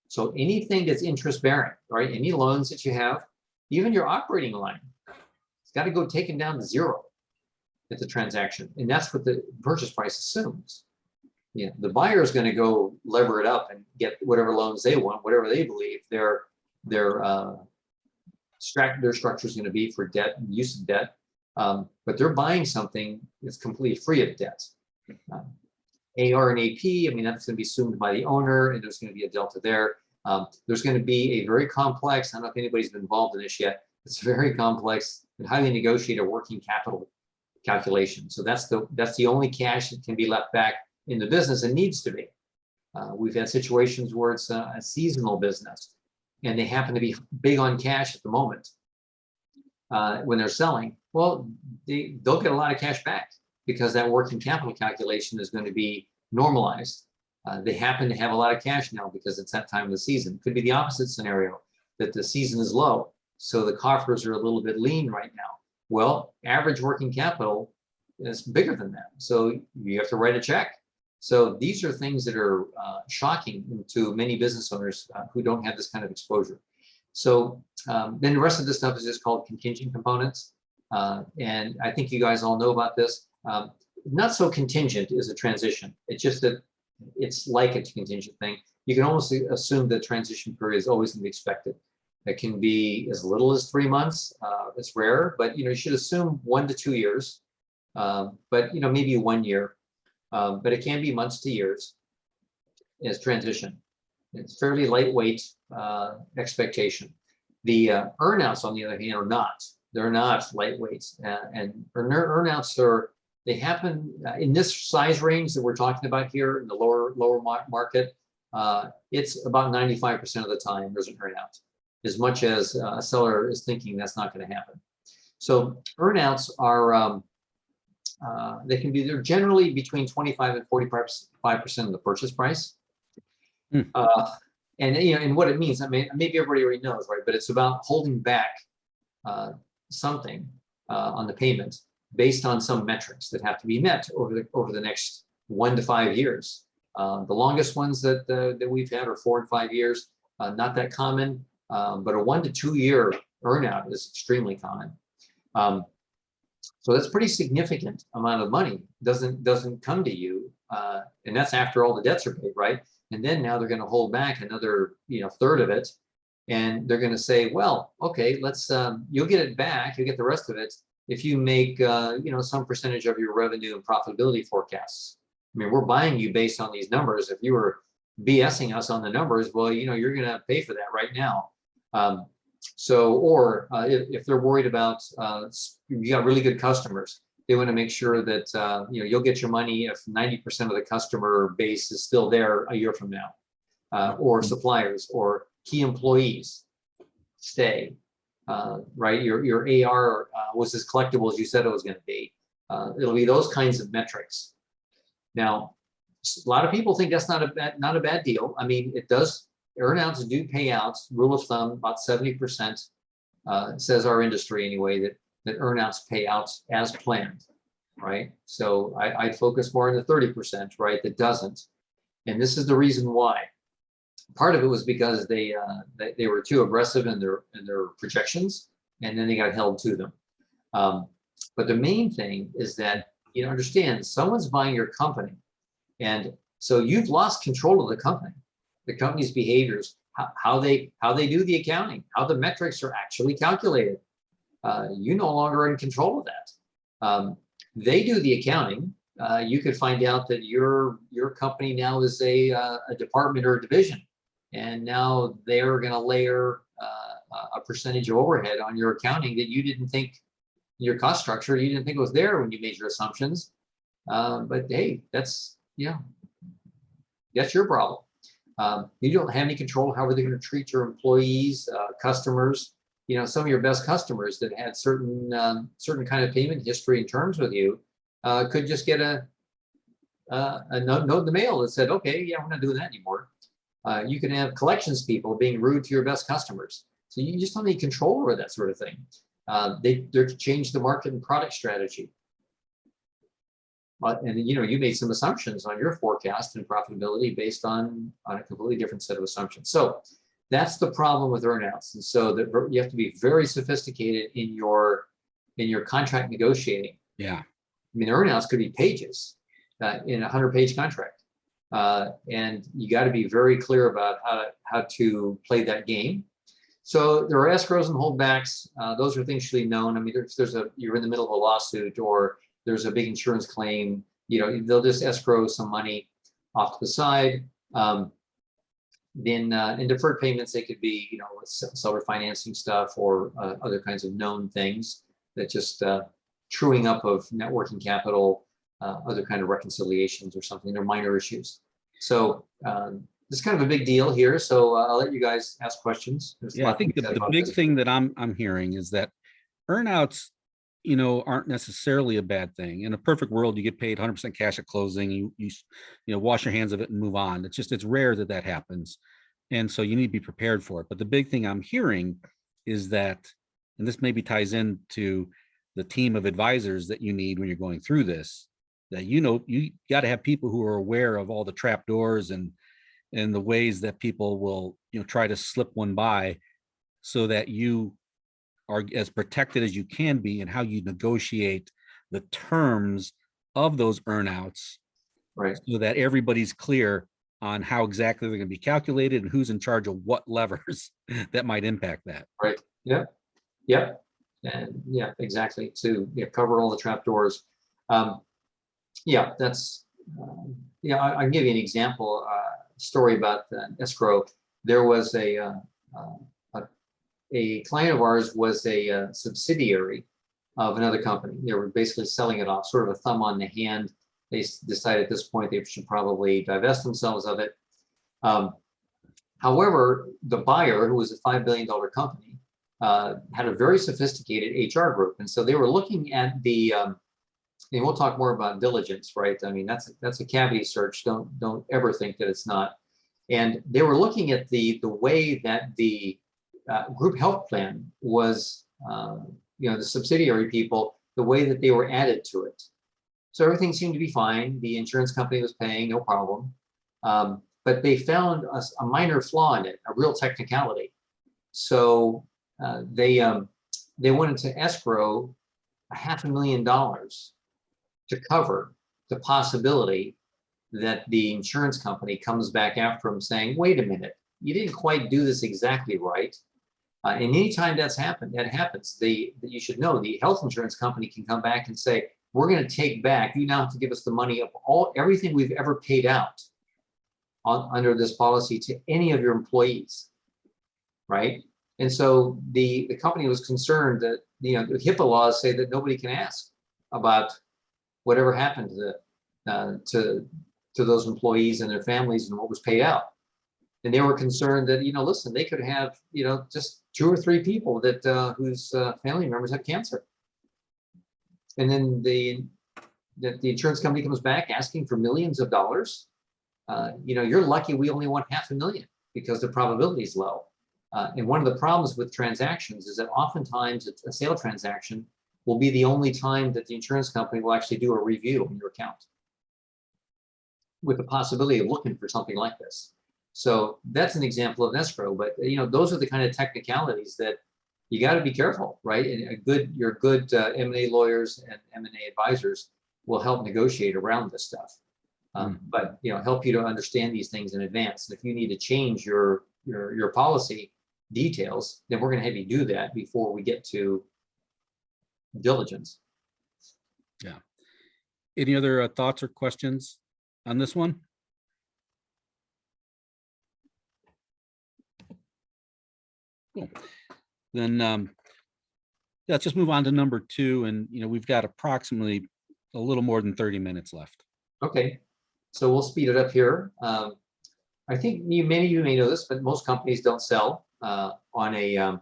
So anything that's interest bearing, right? Any loans that you have, even your operating line, it's got to go taken down to zero at the transaction. And that's what the purchase price assumes. Yeah, the buyer is going to go lever it up and get whatever loans they want, whatever they believe their structure is going to be for debt and use of debt. But they're buying something that's completely free of debt. AR and AP, I mean, that's going to be assumed by the owner, and there's going to be a delta there. There's going to be a very complex, I don't know if anybody's been involved in this yet, it's very complex and highly negotiated working capital calculation. So that's the only cash that can be left back in the business and needs to be. We've had situations where it's a seasonal business and they happen to be big on cash at the moment when they're selling. Well, they'll get a lot of cash back because that working capital calculation is going to be normalized. They happen to have a lot of cash now because it's that time of the season. It could be the opposite scenario, that the season is low, so the coffers are a little bit lean right now. Well, average working capital is bigger than that, so you have to write a check. So these are things that are shocking to many business owners who don't have this kind of exposure. So then the rest of this stuff is just called contingent components. And I think you guys all know about this. Not so contingent is a transition. It's just that it's like a contingent thing. You can almost assume the transition period is always going to be expected. It can be as little as 3 months. It's rare, but you should assume 1 to 2 years. But maybe 1 year. But it can be months to years as transition. It's fairly lightweight expectation. The earnouts, on the other hand, are not. They're not lightweight, and earnouts they happen in this size range that we're talking about here in the lower market. It's about 95% of the time there's an earnout, as much as a seller is thinking that's not going to happen. So earnouts are they're generally between 25 and 45% of the purchase price. And what it means, I mean, maybe everybody already knows, right? But it's about holding back something on the payment based on some metrics that have to be met over the next 1 to 5 years. The longest ones that we've had are 4 and 5 years. Not that common, but a 1 to 2 year earnout is extremely common. So that's pretty significant amount of money doesn't come to you, and that's after all the debts are paid, right? And then now they're going to hold back another third of it, and they're going to say, well, okay, let's you'll get it back, you'll get the rest of it if you make some percentage of your revenue and profitability forecasts. I mean, we're buying you based on these numbers. If you were BSing us on the numbers, well, you're going to pay for that right now. If they're worried about you got really good customers, they want to make sure that you'll get your money if 90% of the customer base is still there a year from now, or suppliers or key employees stay. right? Your AR was as collectible as you said it was going to be. It'll be those kinds of metrics. Now, a lot of people think that's not a bad deal. I mean, it does. Earnouts do payouts. Rule of thumb, about 70%. Says our industry anyway that earnouts pay out as planned, right? So I'd focus more on the 30%, right? That doesn't, and this is the reason why. Part of it was because they were too aggressive in their projections, and then they got held to them. But the main thing is that you understand someone's buying your company, and so you've lost control of the company's behaviors, how they do the accounting, how the metrics are actually calculated. You no longer are in control of that. They do the accounting. You could find out that your company now is a department or a division, and now they're going to layer a percentage of overhead on your accounting that you didn't think, your cost structure, you didn't think it was there when you made your assumptions. But hey, that's your problem. You don't have any control how they're going to treat your employees, customers. Some of your best customers that had certain kind of payment history and terms with you could just get a note in the mail that said, okay, yeah, we're not doing that anymore. You can have collections people being rude to your best customers. So you just don't have any control over that sort of thing. They're to change the market and product strategy. And you made some assumptions on your forecast and profitability based on a completely different set of assumptions. So that's the problem with earnouts. And so that you have to be very sophisticated in your contract negotiating. Yeah. I mean, earnouts could be pages in a 100-page contract. And you got to be very clear about how to play that game. So there are escrows and holdbacks. Those are things usually known. I mean, you're in the middle of a lawsuit, or there's a big insurance claim, they'll just escrow some money off to the side. Then in deferred payments, they could be, seller financing stuff or other kinds of known things that just truing up of net working capital, other kind of reconciliations or something. They're minor issues. So this is kind of a big deal here. So I'll let you guys ask questions. Yeah, I think the big thing that I'm hearing is that earnouts, aren't necessarily a bad thing. In a perfect world, you get paid 100% cash at closing. You wash your hands of it and move on. It's rare that happens, and so you need to be prepared for it. But the big thing I'm hearing is that, and this maybe ties into the team of advisors that you need when you're going through this, that you got to have people who are aware of all the trap doors and the ways that people will try to slip one by, so that you are as protected as you can be in how you negotiate the terms of those earnouts, right? So that everybody's clear on how exactly they're going to be calculated and who's in charge of what levers that might impact that. Right. Yep. Yep. And yeah, exactly. To cover all the trapdoors. Yeah, that's. I can give you an example. Story about escrow. There was a client of ours was a subsidiary of another company. They were basically selling it off, sort of a thumb on the hand. They decided at this point they should probably divest themselves of it. However, the buyer, who was a $5 billion company, had a very sophisticated HR group. And so they were looking at and we'll talk more about diligence, right? I mean, that's a cavity search. Don't ever think that it's not. And they were looking at the way that the group health plan was, the subsidiary people, the way that they were added to it. So everything seemed to be fine. The insurance company was paying, no problem. But they found a minor flaw in it, a real technicality. So they wanted to escrow $500,000 to cover the possibility that the insurance company comes back after them saying, wait a minute, you didn't quite do this exactly right. And anytime that happens, you should know the health insurance company can come back and say, we're going to take back, you now have to give us the money of everything we've ever paid out under this policy to any of your employees, right? And so the company was concerned that the HIPAA laws say that nobody can ask about whatever happened to those employees and their families and what was paid out. And they were concerned that, listen, they could have, just 2 or 3 people that whose family members have cancer. And then the insurance company comes back asking for millions of dollars. You're lucky we only want $500,000 because the probability is low. And one of the problems with transactions is that oftentimes a sale transaction will be the only time that the insurance company will actually do a review on your account, with the possibility of looking for something like this. So that's an example of escrow, but those are the kind of technicalities that you got to be careful, right? And your good M&A lawyers and M&A advisors will help negotiate around this stuff. But help you to understand these things in advance. And if you need to change your policy details, then we're going to have you do that before we get to diligence. Yeah. Any other thoughts or questions on this one? Cool. Then let's just move on to number 2. And we've got approximately a little more than 30 minutes left. Okay, so we'll speed it up here. I think many of you may know this, but most companies don't sell on a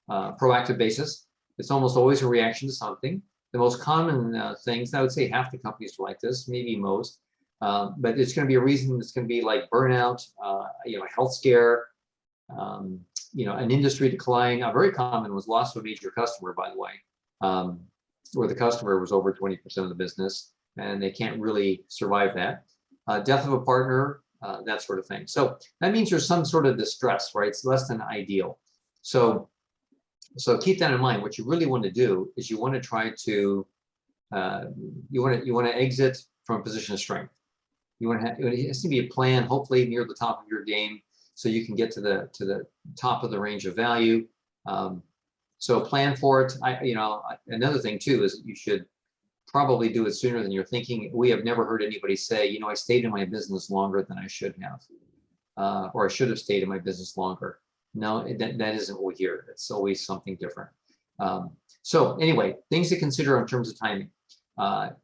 proactive basis. It's almost always a reaction to something. The most common things, I would say half the companies are like this, maybe most, but it's going to be a reason. It's going to be like burnout, a health scare, an industry decline. A very common was loss of a major customer, by the way, where the customer was over 20% of the business and they can't really survive that. Death of a partner, that sort of thing. So that means there's some sort of distress, right? It's less than ideal. So keep that in mind. What you really want to do is you want to try to you want to exit from a position of strength. It has to be a plan, hopefully near the top of your game, so you can get to the top of the range of value. So plan for it. Another thing too is you should probably do it sooner than you're thinking. We have never heard anybody say, I stayed in my business longer than I should have, or I should have stayed in my business longer. No, that isn't what we hear. It's always something different. So anyway, things to consider in terms of timing.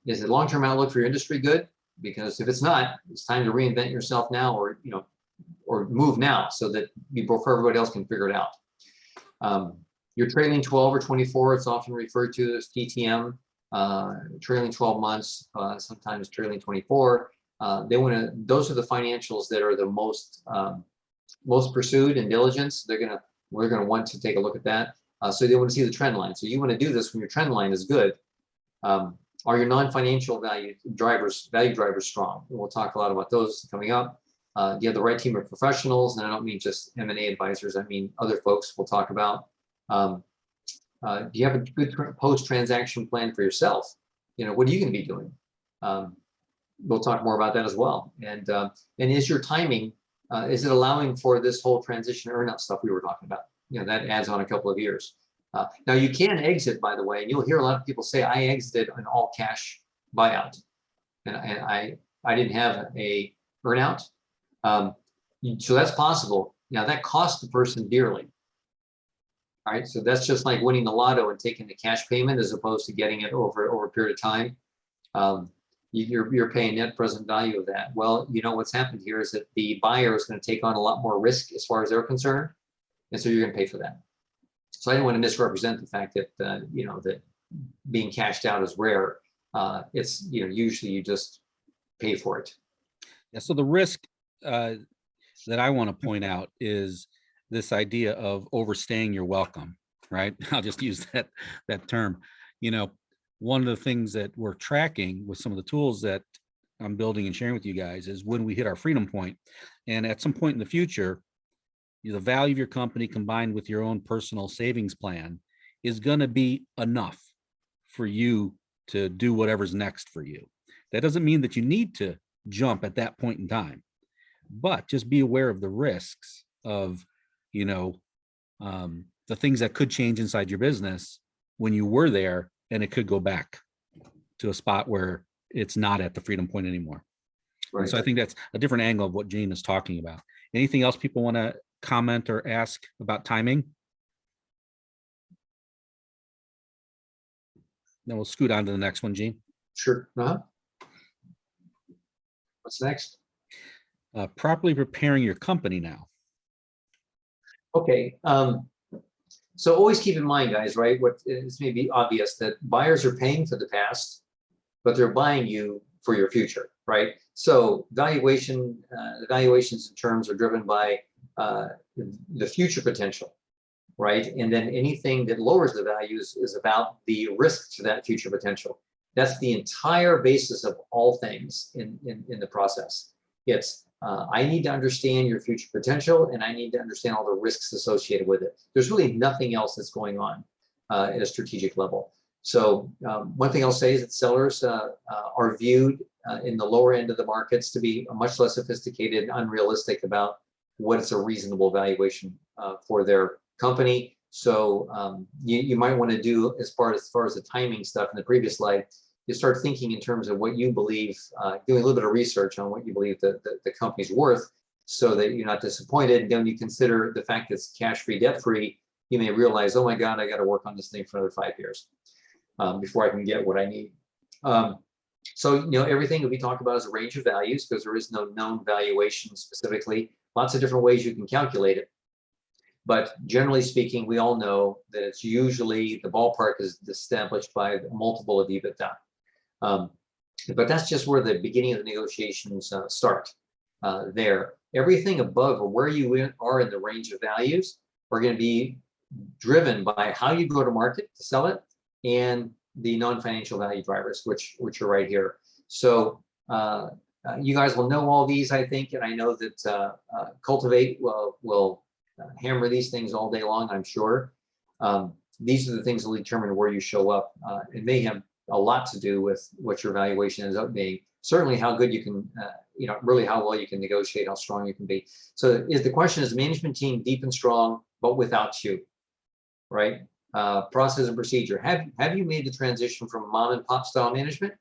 Is the long-term outlook for your industry good? Because if it's not, it's time to reinvent yourself now, or move now, so that before everybody else can figure it out. Your trailing 12 or 24, it's often referred to as TTM. Trailing 12 months, sometimes trailing 24. Those are the financials that are the most pursued in diligence. We're gonna want to take a look at that. So they want to see the trend line. So you want to do this when your trend line is good. Are your non-financial value drivers strong? And we'll talk a lot about those coming up. Do you have the right team of professionals? And I don't mean just M&A advisors. I mean other folks we'll talk about. Do you have a good post-transaction plan for yourself? What are you going to be doing? We'll talk more about that as well. And is your timing, is it allowing for this whole transition earnout stuff we were talking about? That adds on a couple of years. Now you can exit, by the way, and you'll hear a lot of people say, I exited an all cash buyout. And I didn't have a earnout. So that's possible. Now that cost the person dearly. All right, so that's just like winning the lotto and taking the cash payment as opposed to getting it over a period of time. You're paying net present value of that. Well, what's happened here is that the buyer is going to take on a lot more risk as far as they're concerned, and so you're going to pay for that. So I didn't want to misrepresent the fact that that being cashed out is rare. It's usually you just pay for it. Yeah. So the risk that I want to point out is this idea of overstaying your welcome, right? I'll just use that term. One of the things that we're tracking with some of the tools that I'm building and sharing with you guys is when we hit our freedom point, and at some point in the future, the value of your company combined with your own personal savings plan is going to be enough for you to do whatever's next for you. That doesn't mean that you need to jump at that point in time, but just be aware of the risks of the things that could change inside your business when you were there, and it could go back to a spot where it's not at the freedom point anymore. Right. So I think that's a different angle of what Gene is talking about. Anything else people want to comment or ask about timing? Then we'll scoot on to the next one, Gene. Sure. What's next? Properly preparing your company now. Okay. So always keep in mind, guys, right? What this may be obvious that buyers are paying for the past, but they're buying you for your future, right? So valuations in terms are driven by the future potential, right? And then anything that lowers the values is about the risk to that future potential. That's the entire basis of all things in the process. It's I need to understand your future potential, and I need to understand all the risks associated with it. There's really nothing else that's going on at a strategic level. So one thing I'll say is that sellers are viewed in the lower end of the markets to be much less sophisticated and unrealistic about what is a reasonable valuation for their company. So you might want to do as far as the timing stuff in the previous slide, you start thinking in terms of what you believe, doing a little bit of research on what you believe the company's worth so that you're not disappointed. And then when you consider the fact that it's cash-free, debt-free, you may realize, oh my God, I got to work on this thing for another 5 years before I can get what I need. So, you know, everything that we talk about is a range of values because there is no known valuation specifically. Lots of different ways you can calculate it. But generally speaking, we all know that it's usually the ballpark is established by a multiple of EBITDA. But that's just where the beginning of the negotiations start there. Everything above or where you are in the range of values are going to be driven by how you go to market to sell it and the non-financial value drivers, which are right here. So you guys will know all these, I think, and I know that Cultivate will hammer these things all day long, I'm sure. These are the things that will determine where you show up. It may have a lot to do with what your valuation ends up being. Certainly how good you can, you know, really how well you can negotiate, how strong you can be. So the question is management team deep and strong, but without you, right? Process and procedure. Have you made the transition from mom and pop style management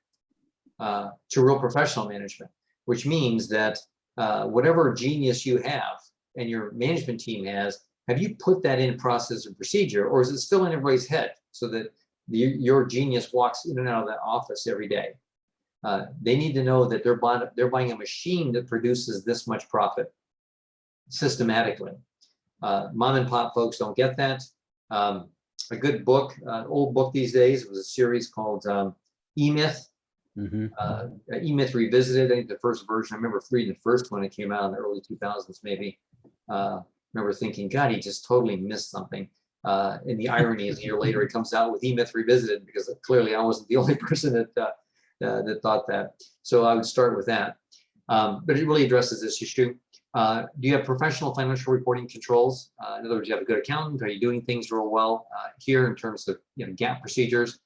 to real professional management, which means that whatever genius you have and your management team has, have you put that in process and procedure, or is it still in everybody's head so that your genius walks in and out of that office every day? They need to know that they're buying a machine that produces this much profit systematically. Mom and pop folks don't get that. A good book, an old book these days, it was a series called E-Myth. E-Myth Revisited. I think the first version, I remember reading the first one, it came out in the early 2000s maybe. Remember thinking, God, he just totally missed something. And the irony is a year later, it comes out with E-Myth Revisited, because clearly I wasn't the only person that thought that. So I would start with that. But it really addresses this issue. Do you have professional financial reporting controls? In other words, you have a good accountant? Are you doing things real well here in terms of GAAP procedures?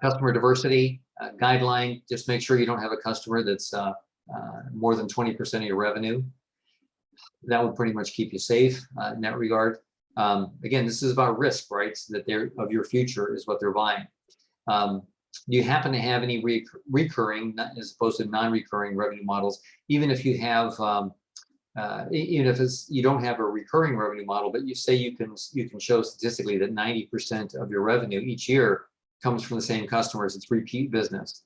Customer diversity guideline, just make sure you don't have a customer that's more than 20% of your revenue. That would pretty much keep you safe in that regard. Again, this is about risk, right? So that they're of your future is what they're buying. Do you happen to have any recurring, as opposed to non-recurring revenue models? Even if you have, even if you don't have a recurring revenue model, but you say you can show statistically that 90% of your revenue each year comes from the same customers. It's repeat business.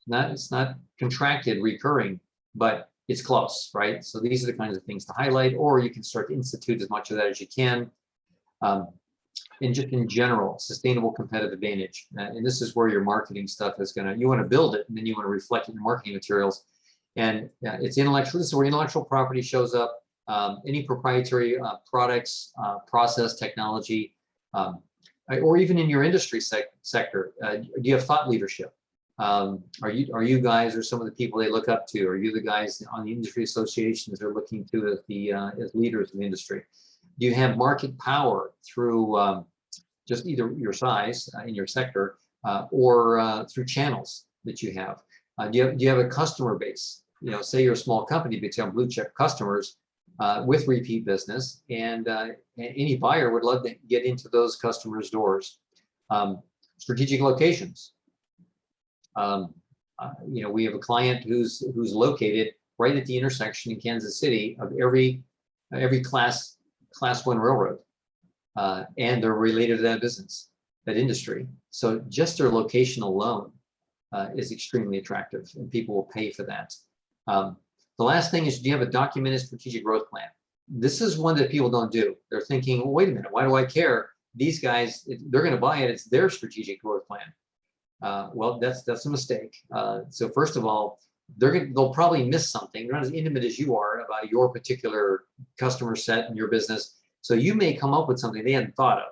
It's not contracted recurring, but it's close, right? So these are the kinds of things to highlight, or you can start to institute as much of that as you can. And just in general, sustainable competitive advantage. And this is where your marketing stuff is you want to build it, and then you want to reflect it in marketing materials. And it's intellectual, this is where intellectual property shows up. Any proprietary products, process, technology, or even in your industry sector. Do you have thought leadership? Are you guys, or some of the people they look up to? Are you the guys on the industry associations they're looking to as leaders in the industry? Do you have market power through just either your size in your sector or through channels that you have? Do you have a customer base? Say you're a small company, but you have blue chip customers with repeat business, and any buyer would love to get into those customers' doors. Strategic locations. We have a client who's located right at the intersection in Kansas City of every class 1 railroad, and they're related to that business, that industry. So just their location alone is extremely attractive, and people will pay for that. The last thing is, do you have a documented strategic growth plan? This is one that people don't do. They're thinking, well, wait a minute, why do I care? These guys, they're going to buy it. It's their strategic growth plan. Well, that's a mistake. So first of all, they'll probably miss something. They're not as intimate as you are about your particular customer set and your business. So you may come up with something they hadn't thought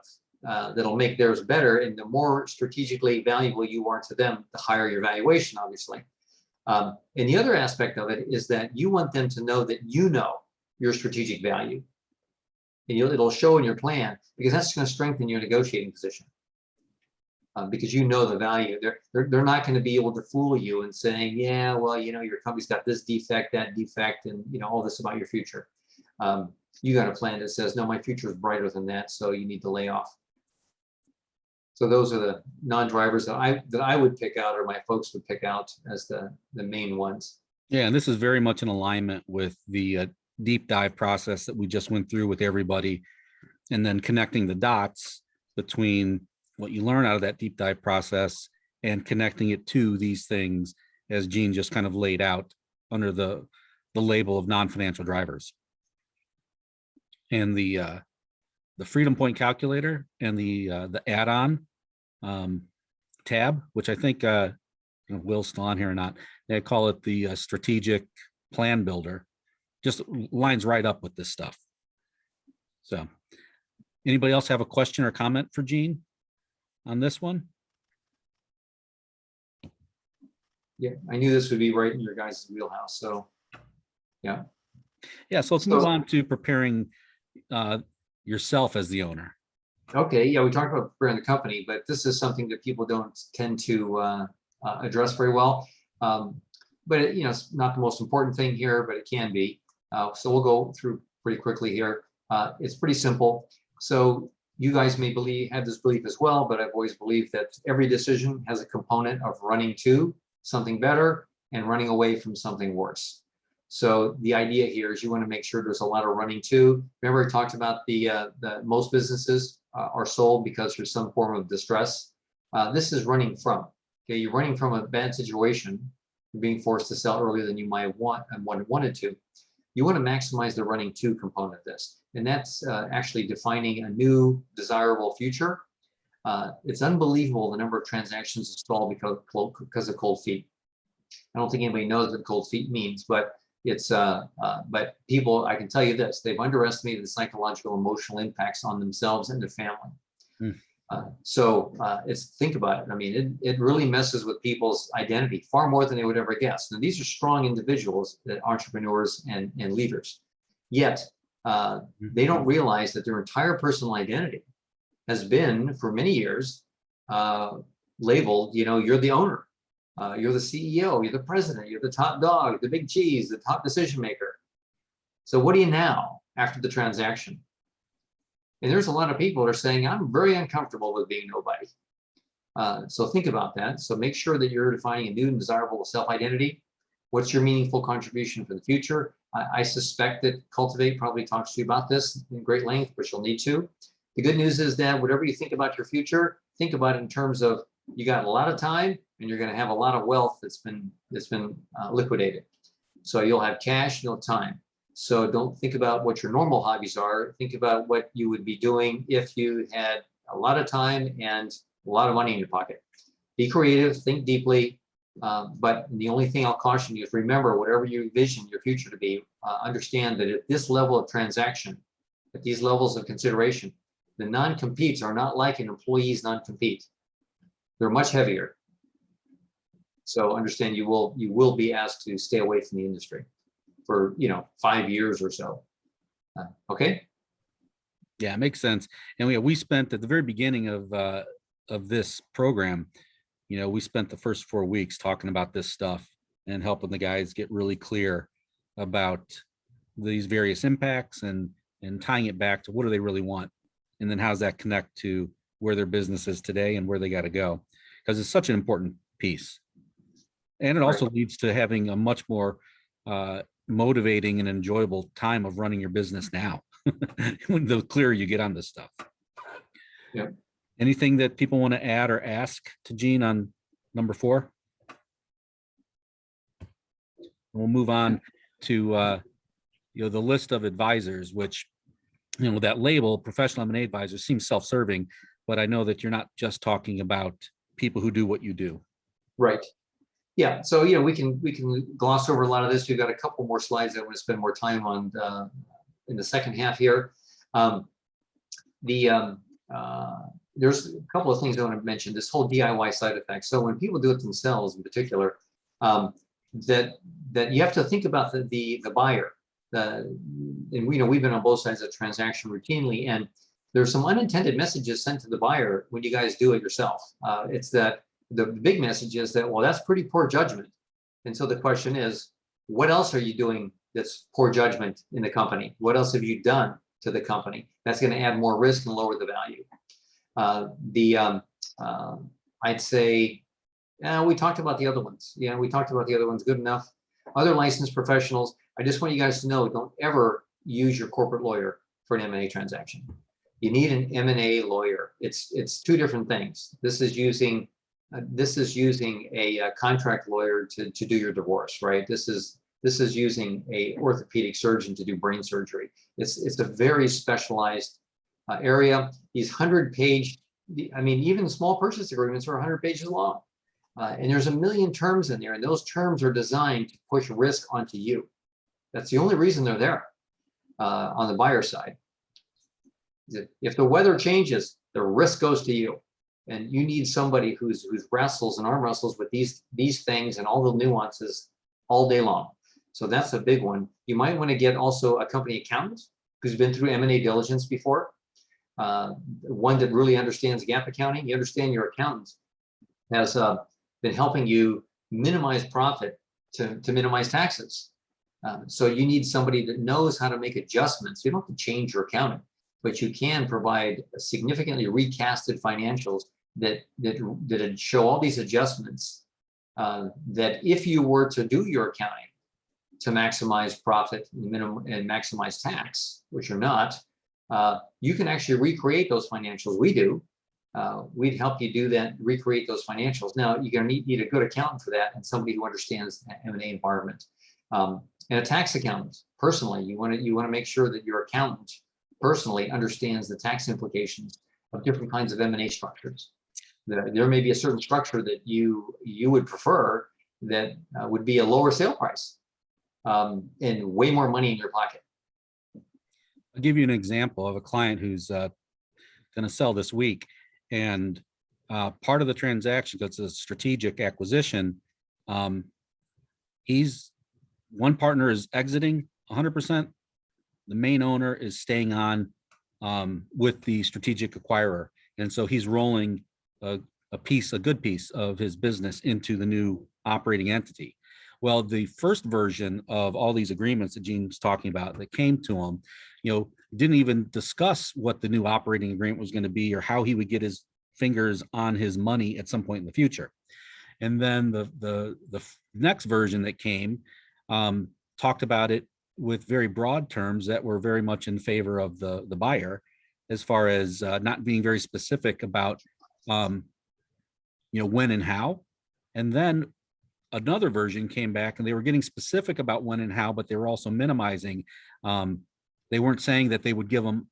of that'll make theirs better. And the more strategically valuable you are to them, the higher your valuation, obviously. And the other aspect of it is that you want them to know that you know your strategic value. And it'll show in your plan, because that's going to strengthen your negotiating position. Because you know the value. They're not going to be able to fool you and saying, yeah, well, your company's got this defect, that defect, and all this about your future. You got a plan that says, no, my future is brighter than that, so you need to lay off. So those are the non-drivers that I would pick out, or my folks would pick out as the main ones. Yeah, and this is very much in alignment with the deep dive process that we just went through with everybody, and then connecting the dots between what you learn out of that deep dive process and connecting it to these things, as Gene just kind of laid out under the label of non-financial drivers. And the Freedom Point calculator and the add-on tab, which I think Will's still on here or not, they call it the strategic plan builder, just lines right up with this stuff. So anybody else have a question or comment for Gene on this one? Yeah, I knew this would be right in your guys' wheelhouse. So yeah. Yeah, so let's move on to preparing yourself as the owner. Okay, yeah, we talked about preparing the company, but this is something that people don't tend to address very well. But it's not the most important thing here, but it can be. So we'll go through pretty quickly here. It's pretty simple. So you guys may have this belief as well, but I've always believed that every decision has a component of running to something better and running away from something worse. So the idea here is you want to make sure there's a lot of running to. Remember, I talked about the most businesses are sold because there's some form of distress. This is running from. Okay, you're running from a bad situation, being forced to sell earlier than you might have wanted to. You want to maximize the running to component of this. And that's actually defining a new desirable future. It's unbelievable the number of transactions installed because of cold feet. I don't think anybody knows what cold feet means, but it's but people, I can tell you this, they've underestimated the psychological, emotional impacts on themselves and their family. So think about it. I mean, it really messes with people's identity far more than they would ever guess. Now, these are strong individuals, entrepreneurs and leaders, yet they don't realize that their entire personal identity has been, for many years, labeled, you're the owner, you're the CEO, you're the president, you're the top dog, the big cheese, the top decision maker. So what are you now after the transaction? And there's a lot of people that are saying, I'm very uncomfortable with being nobody. So think about that. So make sure that you're defining a new and desirable self-identity. What's your meaningful contribution for the future? I suspect that Cultivate probably talks to you about this in great length, but you'll need to. The good news is that whatever you think about your future, think about it in terms of you got a lot of time and you're going to have a lot of wealth that's been liquidated. So you'll have cash, you'll have time. So don't think about what your normal hobbies are. Think about what you would be doing if you had a lot of time and a lot of money in your pocket. Be creative, think deeply. But the only thing I'll caution you is remember, whatever you envision your future to be, understand that at this level of transaction, at these levels of consideration, the non-competes are not like an employee's non-compete. They're much heavier. So understand you will be asked to stay away from the industry for 5 years or so. Okay. Yeah, it makes sense. And we spent at the very beginning of this program, we spent the first 4 weeks talking about this stuff and helping the guys get really clear about these various impacts and tying it back to what do they really want, and then how does that connect to where their business is today and where they got to go, because it's such an important piece. And it also leads to having a much more motivating and enjoyable time of running your business now. The clearer you get on this stuff. Yeah. Anything that people want to add or ask to Gene on number 4? We'll move on. to the list of advisors, which that label professional M&A advisor seems self-serving, but I know that you're not just talking about people who do what you do. Right. Yeah. So we can gloss over a lot of this. We've got a couple more slides that I want to spend more time on in the second half here. There's a couple of things I want to mention. This whole DIY side effect. So when people do it themselves, in particular, that you have to think about the buyer. And we've been on both sides of the transaction routinely, and there's some unintended messages sent to the buyer when you guys do it yourself. It's that the big message is that, well, that's pretty poor judgment. And so the question is, what else are you doing that's poor judgment in the company? What else have you done to the company that's going to add more risk and lower the value? I'd say, we talked about the other ones. Yeah, we talked about the other ones. Good enough. Other licensed professionals. I just want you guys to know, don't ever use your corporate lawyer for an M&A transaction. You need an M&A lawyer. It's two different things. This is using a contract lawyer to do your divorce, right? This is using a orthopedic surgeon to do brain surgery. It's a very specialized area. These 100-page, even small purchase agreements are 100 pages long. And there's a million terms in there, and those terms are designed to push risk onto you. That's the only reason they're there on the buyer side. If the weather changes, the risk goes to you, and you need somebody who's wrestles and arm wrestles with these things and all the nuances all day long. So that's a big one. You might want to get also a company accountant who's been through M&A diligence before, one that really understands GAAP accounting. You understand your accountant has been helping you minimize profit to minimize taxes. So you need somebody that knows how to make adjustments. You don't have to change your accounting, but you can provide significantly recasted financials that show all these adjustments that if you were to do your accounting to maximize profit and maximize tax, which you're not, you can actually recreate those financials. We do. We'd help you do that, recreate those financials. Now, you're going to need a good accountant for that and somebody who understands the M&A environment. And a tax accountant, personally, you want to make sure that your accountant personally understands the tax implications of different kinds of M&A structures. There may be a certain structure that you would prefer that would be a lower sale price and way more money in your pocket. I'll give you an example of a client who's going to sell this week. And part of the transaction, that's a strategic acquisition, one partner is exiting 100%. The main owner is staying on with the strategic acquirer. And so he's rolling a good piece of his business into the new operating entity. Well, the first version of all these agreements that Gene's talking about that came to him, didn't even discuss what the new operating agreement was going to be or how he would get his fingers on his money at some point in the future. And then the next version that came talked about it with very broad terms that were very much in favor of the buyer, as far as not being very specific about when and how. And then another version came back and they were getting specific about when and how, but they were also minimizing. They weren't saying that they would give him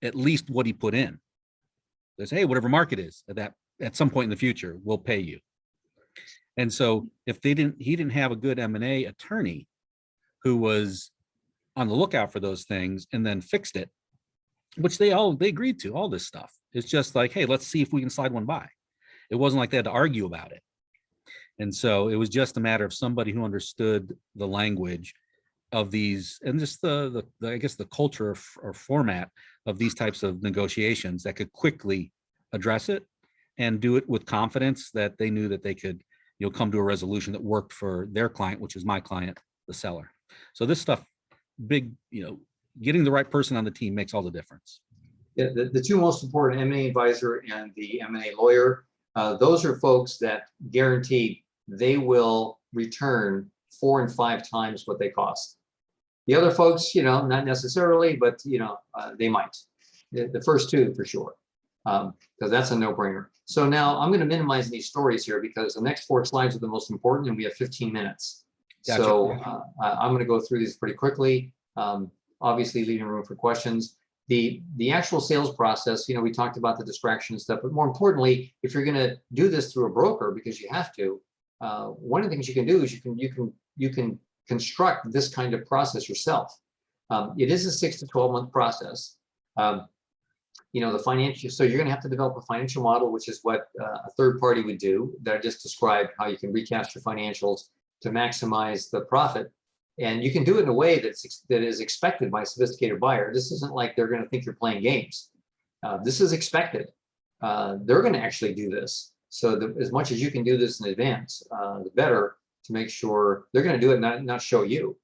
at least what he put in. They say, hey, whatever market is at some point in the future, we'll pay you. And so if he didn't have a good M&A attorney who was on the lookout for those things and then fixed it, which they agreed to, all this stuff. It's just like, hey, let's see if we can slide one by. It wasn't like they had to argue about it. And so it was just a matter of somebody who understood the language of these and just the I guess the culture or format of these types of negotiations that could quickly address it and do it with confidence that they knew that they could come to a resolution that worked for their client, which is my client, the seller. So this stuff, getting the right person on the team makes all the difference. Yeah, the two most important, M&A advisor and the M&A lawyer, those are folks that guarantee they will return 4 and 5 times what they cost. The other folks, not necessarily, but they might. The first two for sure, because that's a no-brainer. So now I'm going to minimize these stories here because the next 4 slides are the most important, and we have 15 minutes. Gotcha. So I'm going to go through these pretty quickly. Obviously, leaving room for questions. The actual sales process, we talked about the distraction and stuff, but more importantly, if you're going to do this through a broker, because you have to, one of the things you can do is you can construct this kind of process yourself. It is a 6 to 12 month process. The financial, so you're going to have to develop a financial model, which is what a third party would do, that I just described, how you can recast your financials to maximize the profit. And you can do it in a way that is expected by a sophisticated buyer. This isn't like they're going to think you're playing games. This is expected. They're going to actually do this. So as much as you can do this in advance, the better, to make sure they're going to do it, not show you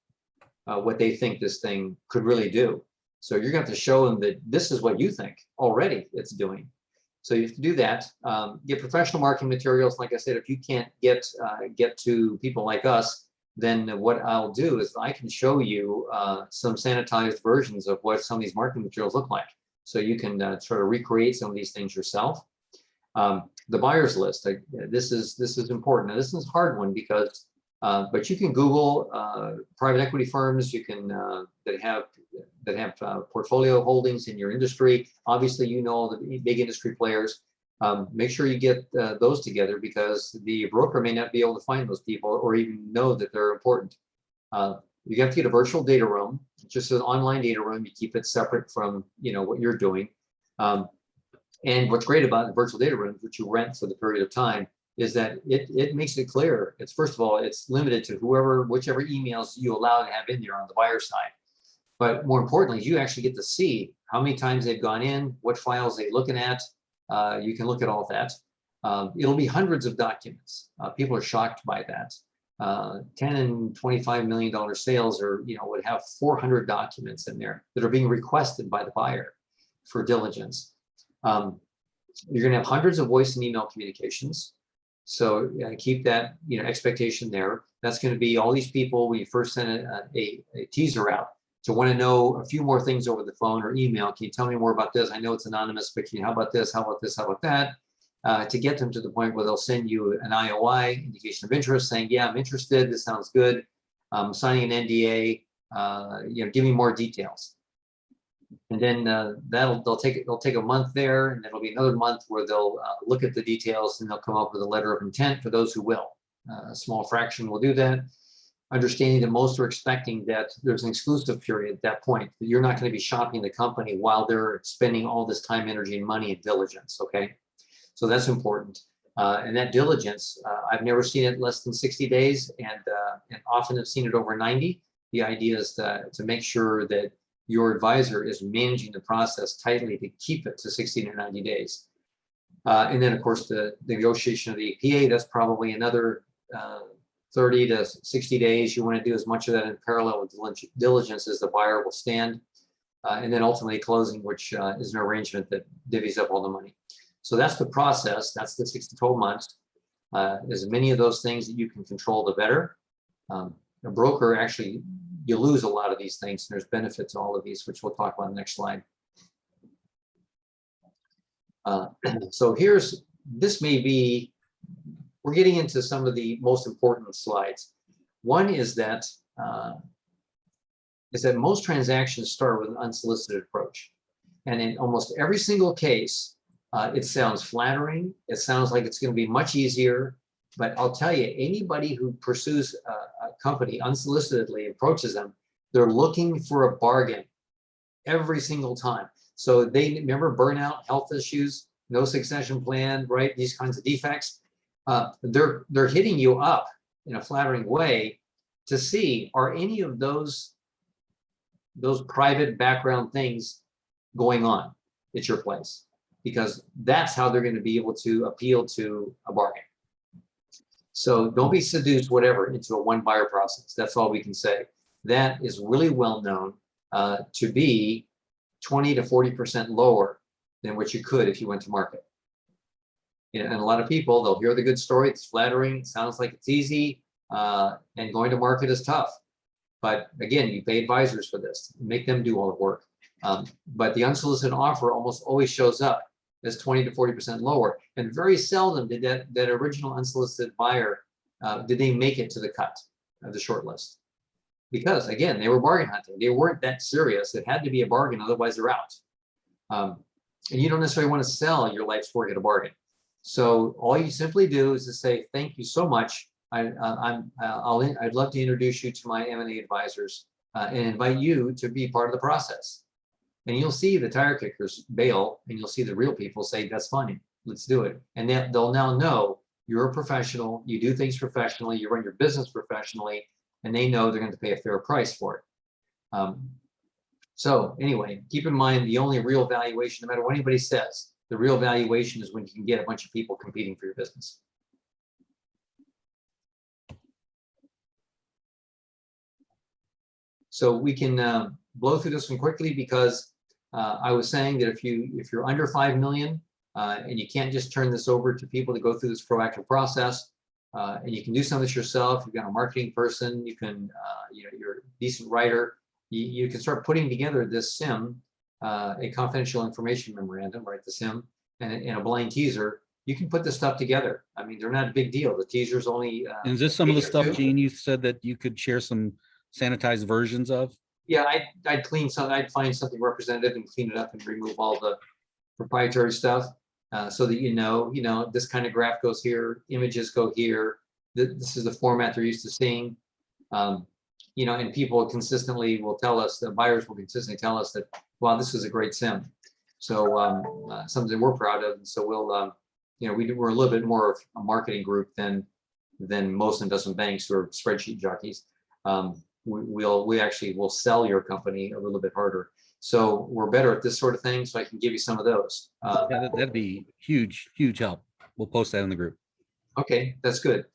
what they think this thing could really do. So you're going to have to show them that this is what you think already it's doing. So you have to do that. Get professional marketing materials. Like I said, if you can't get to people like us, then what I'll do is I can show you some sanitized versions of what some of these marketing materials look like. So you can try to recreate some of these things yourself. The buyer's list. This is important. Now, this is a hard one because, but you can Google private equity firms. You can that have portfolio holdings in your industry. Obviously, the big industry players. Make sure you get those together, because the broker may not be able to find those people or even know that they're important. You have to get a virtual data room, just an online data room. You keep it separate from what you're doing. And what's great about the virtual data rooms, which you rent for the period of time, is that it makes it clear. It's, first of all, it's limited to whichever emails you allow to have in there on the buyer side. But more importantly, you actually get to see how many times they've gone in, what files they're looking at. You can look at all of that. It'll be hundreds of documents. People are shocked by that. 10 and $25 million sales would have 400 documents in there that are being requested by the buyer for diligence. You're going to have hundreds of voice and email communications. So keep that expectation there. That's going to be all these people when you first send a teaser out to want to know a few more things over the phone or email. Can you tell me more about this? I know it's anonymous, but how about this? How about this? How about that? To get them to the point where they'll send you an IOI, indication of interest, saying, yeah, I'm interested. This sounds good. I'm signing an NDA. Give me more details. And then they'll take a month there, and it'll be another month where they'll look at the details, and they'll come up with a letter of intent for those who will. A small fraction will do that, understanding that most are expecting that there's an exclusive period at that point, that you're not going to be shopping the company while they're spending all this time, energy, and money and diligence. Okay, so that's important. And that diligence, I've never seen it less than 60 days, and often have seen it over 90. The idea is to make sure that your advisor is managing the process tightly to keep it to 60 to 90 days. And then, of course, the negotiation of the APA, that's probably another 30 to 60 days. You want to do as much of that in parallel with diligence as the buyer will stand. And then ultimately closing, which is an arrangement that divvies up all the money. So that's the process. That's the 6 to 12 months. As many of those things that you can control, the better. A broker, actually, you lose a lot of these things, and there's benefits to all of these, which we'll talk about in the next slide. So this may be, we're getting into some of the most important slides. One is that most transactions start with an unsolicited approach. And in almost every single case, it sounds flattering. It sounds like it's going to be much easier. But I'll tell you, anybody who pursues a company unsolicitedly, approaches them, they're looking for a bargain every single time. So they remember burnout, health issues, no succession plan, right? These kinds of defects. They're hitting you up in a flattering way to see, are any of those private background things going on at your place? Because that's how they're going to be able to appeal to a bargain. So don't be seduced, whatever, into a one buyer process. That's all we can say. That is really well known to be 20 to 40% lower than what you could if you went to market. And a lot of people, they'll hear the good story, it's flattering, it sounds like it's easy, and going to market is tough. But again, you pay advisors for this, make them do all the work. But the unsolicited offer almost always shows up as 20 to 40% lower. And very seldom did that original unsolicited buyer, did they make it to the cut. the short list. Because again, they were bargain hunting. They weren't that serious. It had to be a bargain, otherwise they're out. And you don't necessarily want to sell your life's work at a bargain. So all you simply do is to say, thank you so much. I'd love to introduce you to my M&A advisors and invite you to be part of the process. And you'll see the tire kickers bail, and you'll see the real people say, that's fine, let's do it. And they'll now know you're a professional, you do things professionally, you run your business professionally, and they know they're going to pay a fair price for it. So anyway, keep in mind the only real valuation, no matter what anybody says, the real valuation is when you can get a bunch of people competing for your business. So we can blow through this one quickly because I was saying that if you're under 5 million and you can't just turn this over to people to go through this proactive process, and you can do some of this yourself. You've got a marketing person, you can, you're a decent writer. You can start putting together this SIM, a confidential information memorandum, right? The SIM and a blind teaser. You can put this stuff together. I mean, they're not a big deal. The teaser's only. And is this some of the stuff, two. Gene, you said that you could share some sanitized versions of? Yeah, I'd clean some. I'd find something representative and clean it up and remove all the proprietary stuff, so that you know this kind of graph goes here, images go here. This is the format they're used to seeing. And people consistently will tell us, the buyers will consistently tell us that, wow, this is a great SIM. So something we're proud of. And so we'll, we're a little bit more of a marketing group than most investment banks who are spreadsheet jockeys. We actually will sell your company a little bit harder. So we're better at this sort of thing. So I can give you some of those. Yeah, that'd be huge help. We'll post that in the group. Okay, that's good.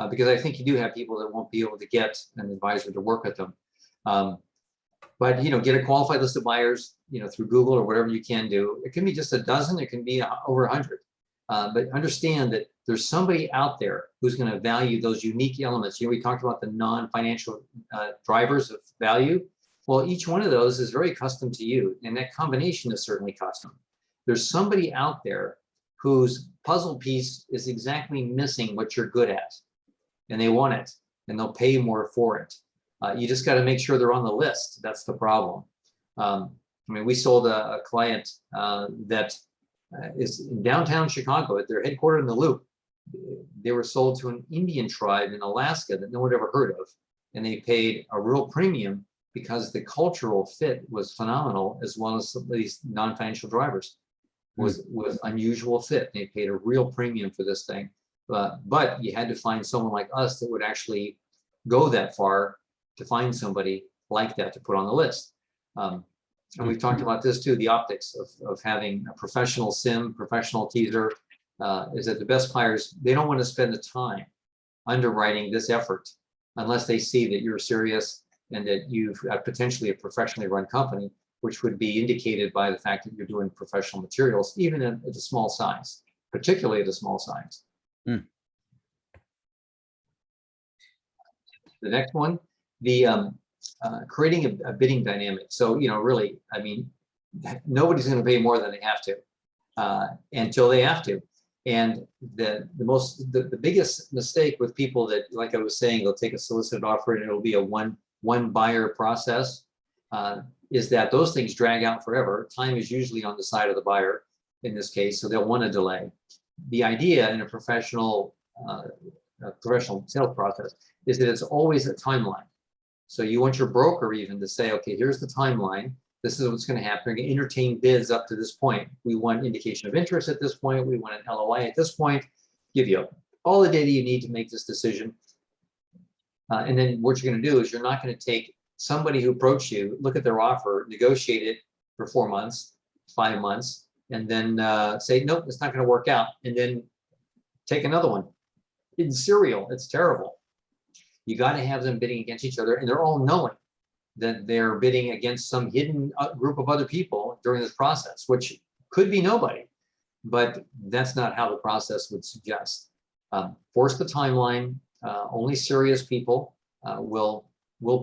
Because I think you do have people that won't be able to get an advisor to work with them. But get a qualified list of buyers, through Google or whatever you can do. It can be just a dozen, it can be over 100. But understand that there's somebody out there who's going to value those unique elements. We talked about the non-financial drivers of value. Well, each one of those is very custom to you, and that combination is certainly custom. There's somebody out there whose puzzle piece is exactly missing what you're good at. And they want it, and they'll pay more for it. You just got to make sure they're on the list. That's the problem. We sold a client that is in downtown Chicago. They're headquartered in the Loop. They were sold to an Indian tribe in Alaska that no one ever heard of, and they paid a real premium because the cultural fit was phenomenal, as well as these non-financial drivers was unusual fit. They paid a real premium for this thing. But you had to find someone like us that would actually go that far to find somebody like that to put on the list. And we've talked about this too, the optics of having a professional SIM, professional teaser, is that the best buyers, they don't want to spend the time underwriting this effort unless they see that you're serious and that you've potentially a professionally run company, which would be indicated by the fact that you're doing professional materials, even at a small size, particularly at a small size. Mm. The next one, the creating a bidding dynamic. So, really, nobody's going to pay more than they have to until they have to. And the biggest mistake with people that, like I was saying, they'll take a solicited offer and it'll be a one buyer process, is that those things drag out forever. Time is usually on the side of the buyer in this case, so they'll want to delay. The idea in a professional sales process is that it's always a timeline. So you want your broker even to say, okay, here's the timeline. This is what's going to happen. We're going to entertain bids up to this point. We want indication of interest at this point. We want an LOI at this point. Give you all the data you need to make this decision. And then what you're going to do is you're not going to take somebody who approached you, look at their offer, negotiate it for 4 months, 5 months, and then say, nope, it's not going to work out. And then take another one. In serial, it's terrible. You got to have them bidding against each other, and they're all knowing that they're bidding against some hidden group of other people during this process, which could be nobody, but that's not how the process would suggest. Force the timeline. Only serious people will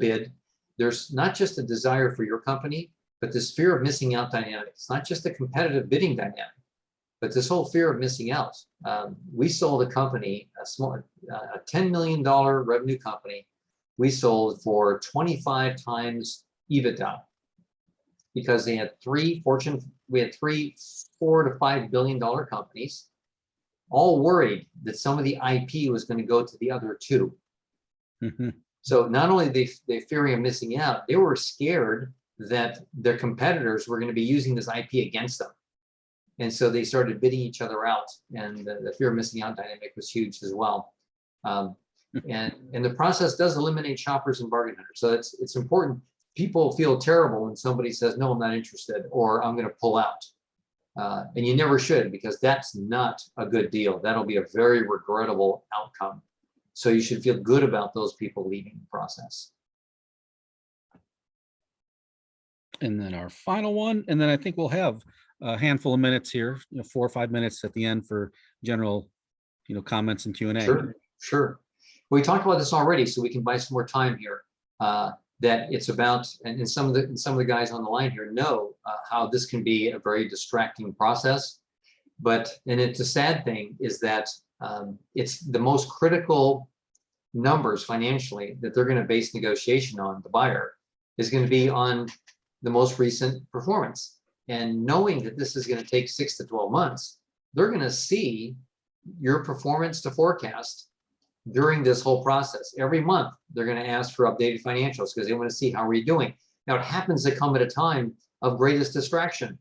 bid. There's not just a desire for your company, but this fear of missing out dynamic. It's not just a competitive bidding dynamic, but this whole fear of missing out. We sold a company, a $10 million revenue company, we sold for 25 times EBITDA because they had three $4 to $5 billion companies, all worried that some of the IP was going to go to the other two. Mhm. So not only they fearing of missing out, they were scared that their competitors were going to be using this IP against them. And so they started bidding each other out, and the fear of missing out dynamic was huge as well. And the process does eliminate shoppers and bargain hunters. So it's important. People feel terrible when somebody says, no, I'm not interested, or I'm going to pull out. And you never should, because that's not a good deal. That'll be a very regrettable outcome. So you should feel good about those people leaving the process. And then our final one, and then I think we'll have a handful of minutes here, 4 or 5 minutes at the end for general, comments and Q&A. Sure, sure. We talked about this already, so we can buy some more time here. That it's about, and some of the guys on the line here know how this can be a very distracting process. And it's a sad thing is that it's the most critical numbers financially that they're going to base negotiation on. The buyer is going to be on the most recent performance, and knowing that this is going to take 6 to 12 months, they're going to see your performance to forecast during this whole process. Every month, they're going to ask for updated financials because they want to see how are you doing. Now, it happens to come at a time of greatest distraction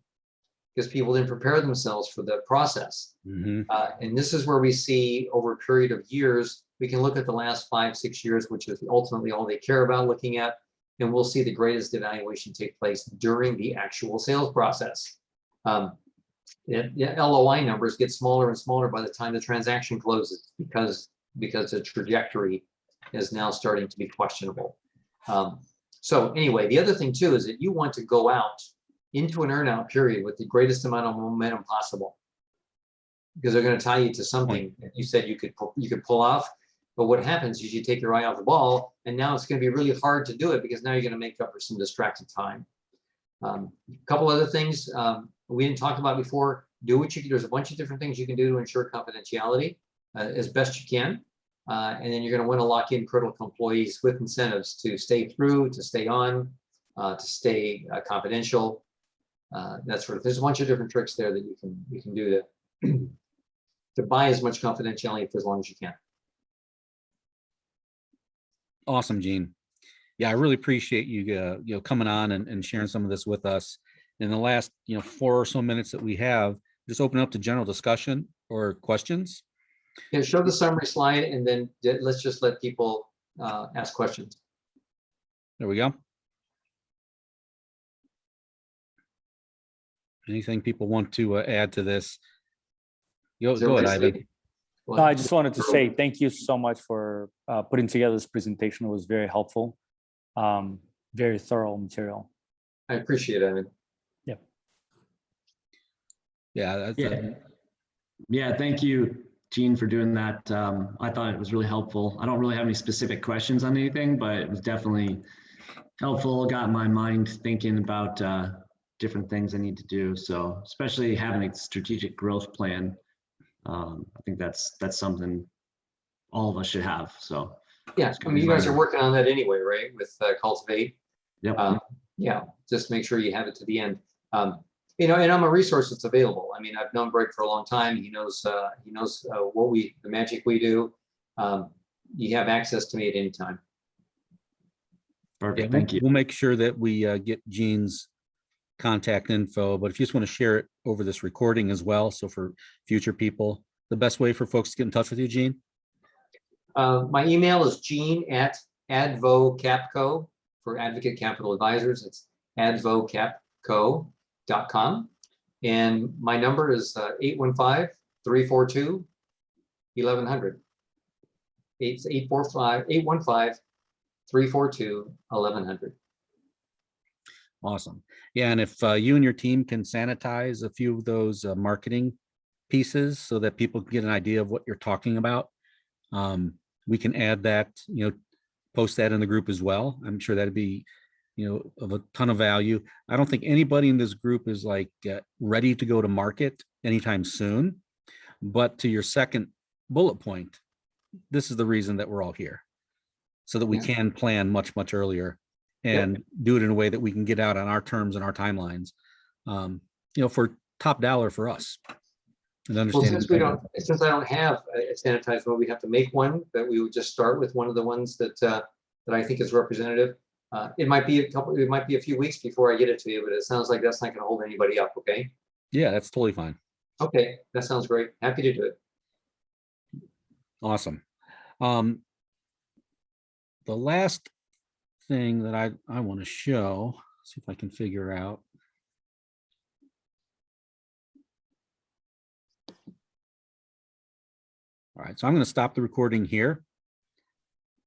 because people didn't prepare themselves for the process. Mhm. And this is where we see over a period of years, we can look at the last 5, 6 years, which is ultimately all they care about looking at, and we'll see the greatest evaluation take place during the actual sales process. The LOI numbers get smaller and smaller by the time the transaction closes because the trajectory is now starting to be questionable. So anyway, the other thing too is that you want to go out into an earnout period with the greatest amount of momentum possible, because they're going to tie you to something that you said you could pull off. But what happens is you take your eye off the ball, and now it's going to be really hard to do it because now you're going to make up for some distracted time. A couple other things we didn't talk about before. Do what you can. There's a bunch of different things you can do to ensure confidentiality as best you can. And then you're going to want to lock in critical employees with incentives to stay through, to stay on, to stay confidential. That sort of. There's a bunch of different tricks there that you can do to buy as much confidentiality for as long as you can. Awesome, Gene. Yeah, I really appreciate you coming on and sharing some of this with us. In the last 4 or so minutes that we have, just open up to general discussion or questions. Yeah, show the summary slide, and then let's just let people ask questions. There we go. Anything people want to add to this? Go ahead, Ivan. No, I just wanted to say thank you so much for putting together this presentation. It was very helpful, very thorough material. I appreciate it, Ivan. Yeah. Yeah. Thank you, Gene, for doing that. I thought it was really helpful. I don't really have any specific questions on anything, but it was definitely helpful. Got my mind thinking about different things I need to do. So especially having a strategic growth plan. I think that's something all of us should have. So yeah, I mean, you guys are working on that anyway, right? With Cultivate. Yep. Yeah, just make sure you have it to the end. And I'm a resource that's available. I mean, I've known Greg for a long time. He knows what the magic we do. You have access to me at any time. Perfect. Yeah, Thank you. We'll make sure that we get Gene's contact info, but if you just want to share it over this recording as well, so for future people, the best way for folks to get in touch with you, Gene? My email is gene@advocapco for Advocate Capital Advisors. It's advocapco.com. And my number is 815-342-1100. 815-342-1100. Awesome. Yeah, and if you and your team can sanitize a few of those marketing pieces so that people can get an idea of what you're talking about, we can add that, post that in the group as well. I'm sure that'd be, of a ton of value. I don't think anybody in this group is like ready to go to market anytime soon. But to your second bullet point, this is the reason that we're all here. so that we Yeah. can plan much earlier and do it in a way that we can get out on our terms and our timelines, for top dollar for us. And Well, understanding. since I don't have a sanitized one, we have to make one, but we would just start with one of the ones that I think is representative. It might be a few weeks before I get it to you, but it sounds like that's not going to hold anybody up. Okay. Yeah, that's totally fine. Okay, that sounds great. Happy to do it. Awesome. The last thing that I want to show, see if I can figure out. All right, so I'm going to stop the recording here.